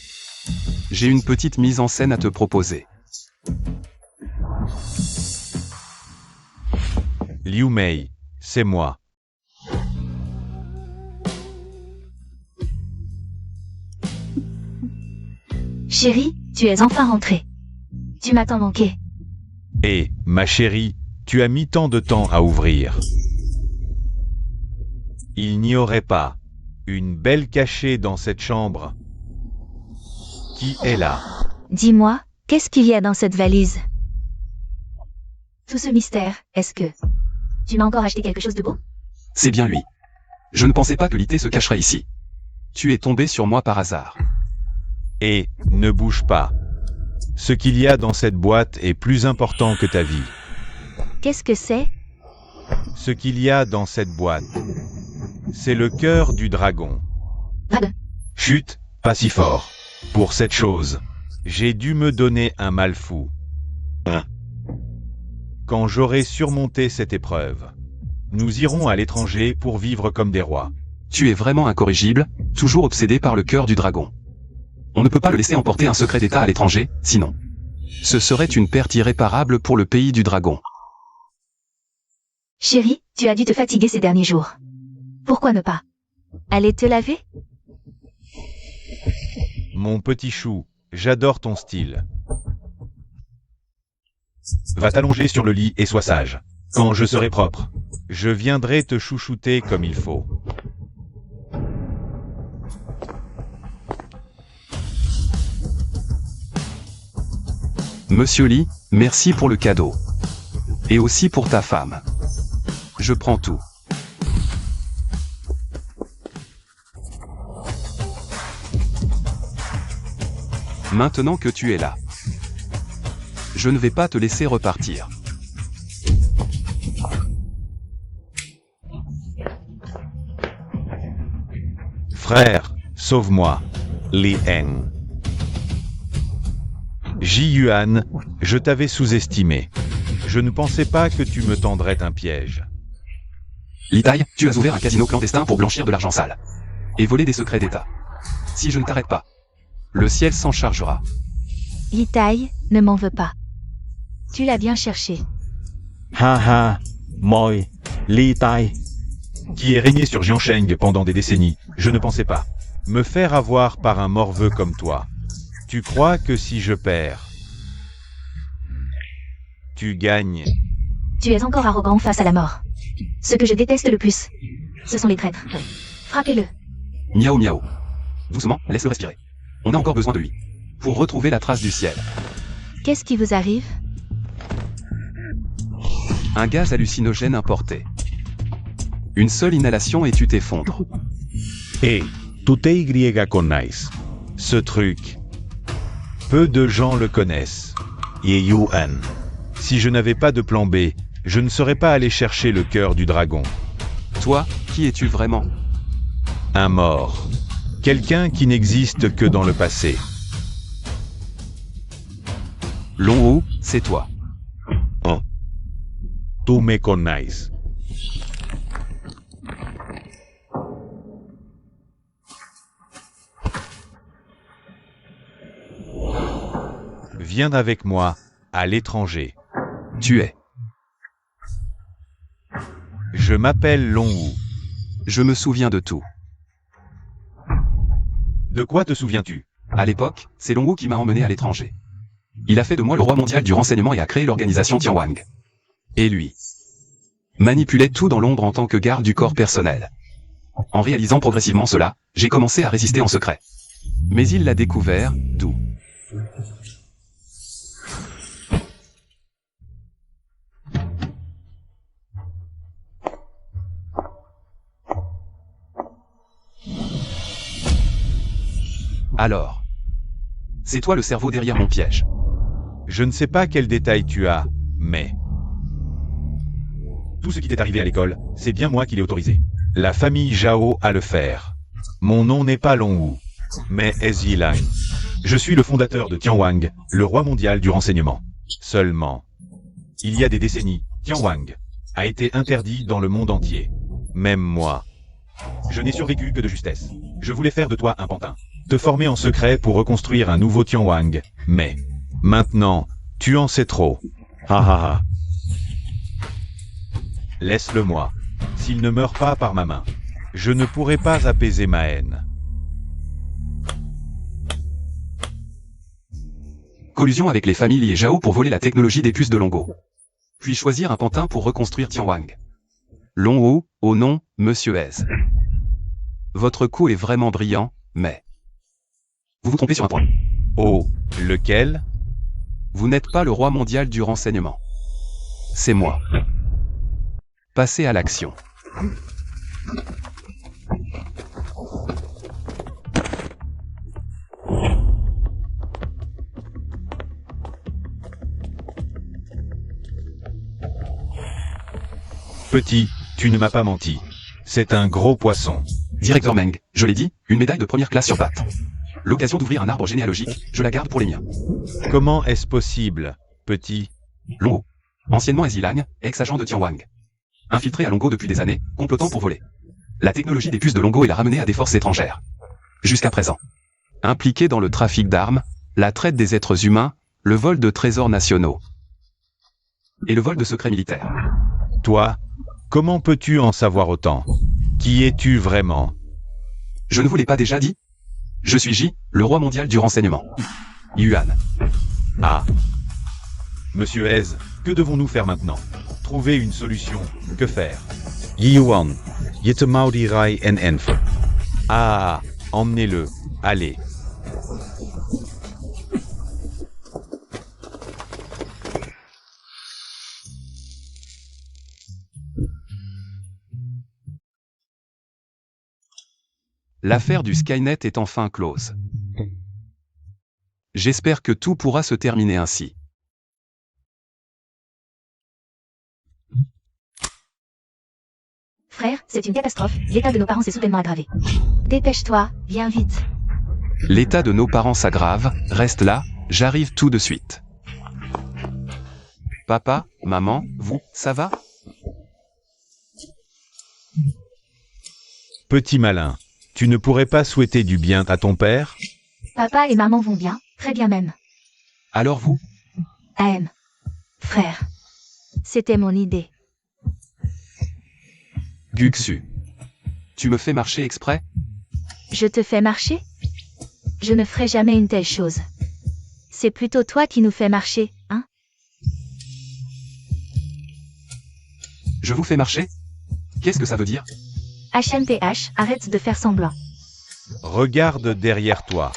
J'ai une petite mise en scène à te proposer. Liu Mei, c'est moi. Chérie, tu es enfin rentrée. Tu m'as tant manqué. Et, ma chérie, tu as mis tant de temps à ouvrir. Il n'y aurait pas une belle cachée dans cette chambre. Qui est là? Dis-moi, qu'est-ce qu'il y a dans cette valise? Tout ce mystère, est-ce que tu m'as encore acheté quelque chose de beau? C'est bien lui. Je ne pensais pas que Li-Te se cacherait ici. Tu es tombé sur moi par hasard. Et, ne bouge pas. Ce qu'il y a dans cette boîte est plus important que ta vie. Qu'est-ce que c'est? Ce qu'il y a dans cette boîte C'est le cœur du dragon. Dragon. Chut, pas si fort. Pour cette chose, j'ai dû me donner un mal fou. Quand j'aurai surmonté cette épreuve, nous irons à l'étranger pour vivre comme des rois. Tu es vraiment incorrigible, toujours obsédé par le cœur du dragon. On ne peut pas le laisser emporter un secret d'État à l'étranger, sinon. Ce serait une perte irréparable pour le pays du dragon. Chérie, tu as dû te fatiguer ces derniers jours. Pourquoi ne pas aller te laver? Mon petit chou, j'adore ton style. Va t'allonger sur le lit et sois sage. Quand je serai propre, je viendrai te chouchouter comme il faut. Monsieur Lee, merci pour le cadeau. Et aussi pour ta femme. Je prends tout. Maintenant que tu es là, je ne vais pas te laisser repartir. Frère, sauve-moi. Li Heng. Ji-Yuan, je t'avais sous-estimé. Je ne pensais pas que tu me tendrais un piège. Li Tai, tu as ouvert un casino clandestin pour blanchir de l'argent sale. Et voler des secrets d'État. Si je ne t'arrête pas, le ciel s'en chargera. Li Tai, ne m'en veux pas. Tu l'as bien cherché. Ha, moi, Li Tai. Qui est régné sur Jiansheng pendant des décennies, je ne pensais pas me faire avoir par un morveux comme toi. Tu crois que si je perds, tu gagnes? Tu es encore arrogant face à la mort. Ce que je déteste le plus, ce sont les traîtres. Frappez-le. Miaou miaou. Doucement, laisse-le respirer. On a encore besoin de lui. Pour retrouver la trace du ciel. Qu'est-ce qui vous arrive? Un gaz hallucinogène importé. Une seule inhalation et tu t'effondres. Et, tout est Y connaissent. Ce truc, peu de gens le connaissent. Ye-Yuan. Si je n'avais pas de plan B, je ne serais pas allé chercher le cœur du dragon. Toi, qui es-tu vraiment? Un mort. Quelqu'un qui n'existe que dans le passé. Long Wu, c'est toi. Tu me connais. Viens avec moi, à l'étranger. Tu es. Je m'appelle Long Wu. Je me souviens de tout. De quoi te souviens-tu? À l'époque, c'est Long Wu qui m'a emmené à l'étranger. Il a fait de moi le roi mondial du renseignement et a créé l'organisation Tianwang. Et lui manipulait tout dans l'ombre en tant que garde du corps personnel. En réalisant progressivement cela, j'ai commencé à résister en secret. Mais il l'a découvert, d'où? Alors, c'est toi le cerveau derrière mon piège. Je ne sais pas quel détail tu as, mais... Tout ce qui t'est arrivé à l'école, c'est bien moi qui l'ai autorisé. La famille Zhao a le faire. Mon nom n'est pas Long Wu, mais Ezyilan. Je suis le fondateur de Tianwang, le roi mondial du renseignement. Seulement, il y a des décennies, Tianwang a été interdit dans le monde entier. Même moi. Je n'ai survécu que de justesse. Je voulais faire de toi un pantin. Te former en secret pour reconstruire un nouveau Tianwang, mais... Maintenant, tu en sais trop. Ha ha ha. Laisse-le moi. S'il ne meurt pas par ma main, je ne pourrai pas apaiser ma haine. Collusion avec les familles et Zhao pour voler la technologie des puces de Longo. Puis choisir un pantin pour reconstruire Tianwang. Long Wu, au nom, Monsieur Ez. Votre coup est vraiment brillant, mais... Vous vous trompez sur un point. Oh, lequel? Vous n'êtes pas le roi mondial du renseignement. C'est moi. Passez à l'action. Petit, tu ne m'as pas menti. C'est un gros poisson. Directeur Meng, je l'ai dit, une médaille de première classe sur pattes. L'occasion d'ouvrir un arbre généalogique, je la garde pour les miens. Comment est-ce possible, petit? Longo. Anciennement Ezilang, ex-agent de Tianwang. Infiltré à Longo depuis des années, complotant pour voler. La technologie des puces de Longo est la ramenée à des forces étrangères. Jusqu'à présent. Impliqué dans le trafic d'armes, la traite des êtres humains, le vol de trésors nationaux. Et le vol de secrets militaires. Toi, comment peux-tu en savoir autant? Qui es-tu vraiment? Je ne vous l'ai pas déjà dit? Je suis J, le roi mondial du renseignement. Yuan. Ah. Monsieur Hez, que devons-nous faire maintenant? Trouver une solution. Que faire? Yuan, Yitte Maudi Rai en Enfer. Ah, emmenez-le. Allez. L'affaire du Skynet est enfin close. J'espère que tout pourra se terminer ainsi. Frère, c'est une catastrophe. L'état de nos parents s'est soudainement aggravé. Dépêche-toi, viens vite. L'état de nos parents s'aggrave, reste là, j'arrive tout de suite. Papa, maman, vous, ça va? Petit malin, tu ne pourrais pas souhaiter du bien à ton père? Papa et maman vont bien, très bien même. Alors vous? AM. Frère. C'était mon idée. Guxu. Tu me fais marcher exprès? Je te fais marcher? Je ne ferai jamais une telle chose. C'est plutôt toi qui nous fais marcher, hein? Je vous fais marcher? Qu'est-ce que ça veut dire? HMPH, arrête de faire semblant. Regarde derrière toi.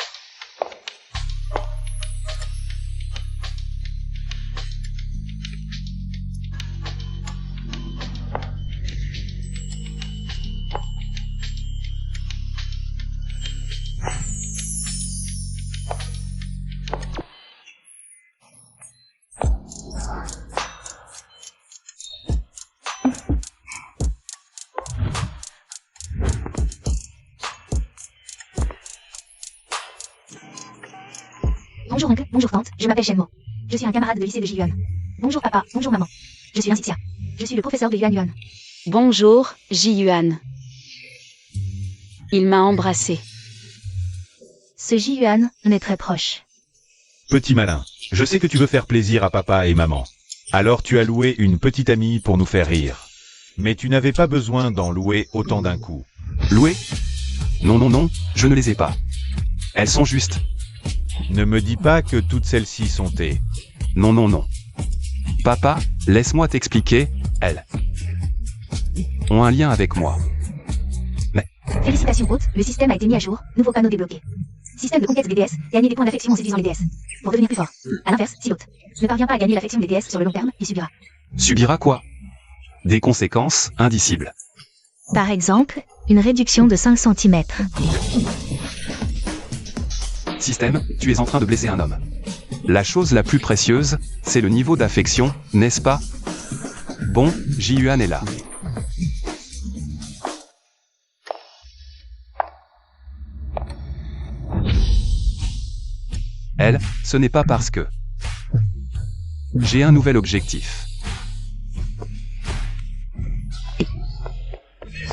Bonjour oncle, bonjour tante, je m'appelle Shenmo. Je suis un camarade de lycée de Jiyuan. Bonjour papa, bonjour maman. Je suis Insixia. Je suis le professeur de Yuan Yuan. Bonjour, Ji-Yuan. Il m'a embrassé. Ce Jiyuan, on est très proche. Petit malin, je sais que tu veux faire plaisir à papa et maman. Alors tu as loué une petite amie pour nous faire rire. Mais tu n'avais pas besoin d'en louer autant d'un coup. Loué? Non, non, non, je ne les ai pas. Elles sont justes. Ne me dis pas que toutes celles-ci sont tes. Non, non, non. Papa, laisse-moi t'expliquer, elles ont un lien avec moi. Félicitations hôte, le système a été mis à jour, nouveau panneau débloqué. Système de conquête des déesses, gagner des points d'affection en séduisant les déesses. Pour devenir plus fort. A l'inverse, si l'hôte ne parvient pas à gagner l'affection des déesses sur le long terme, il subira. Subira quoi? Des conséquences indicibles. Par exemple, une réduction de 5 cm. Système, tu es en train de blesser un homme. La chose la plus précieuse, c'est le niveau d'affection, n'est-ce pas? Bon, Ji-Yuan est là. Elle, ce n'est pas parce que j'ai un nouvel objectif.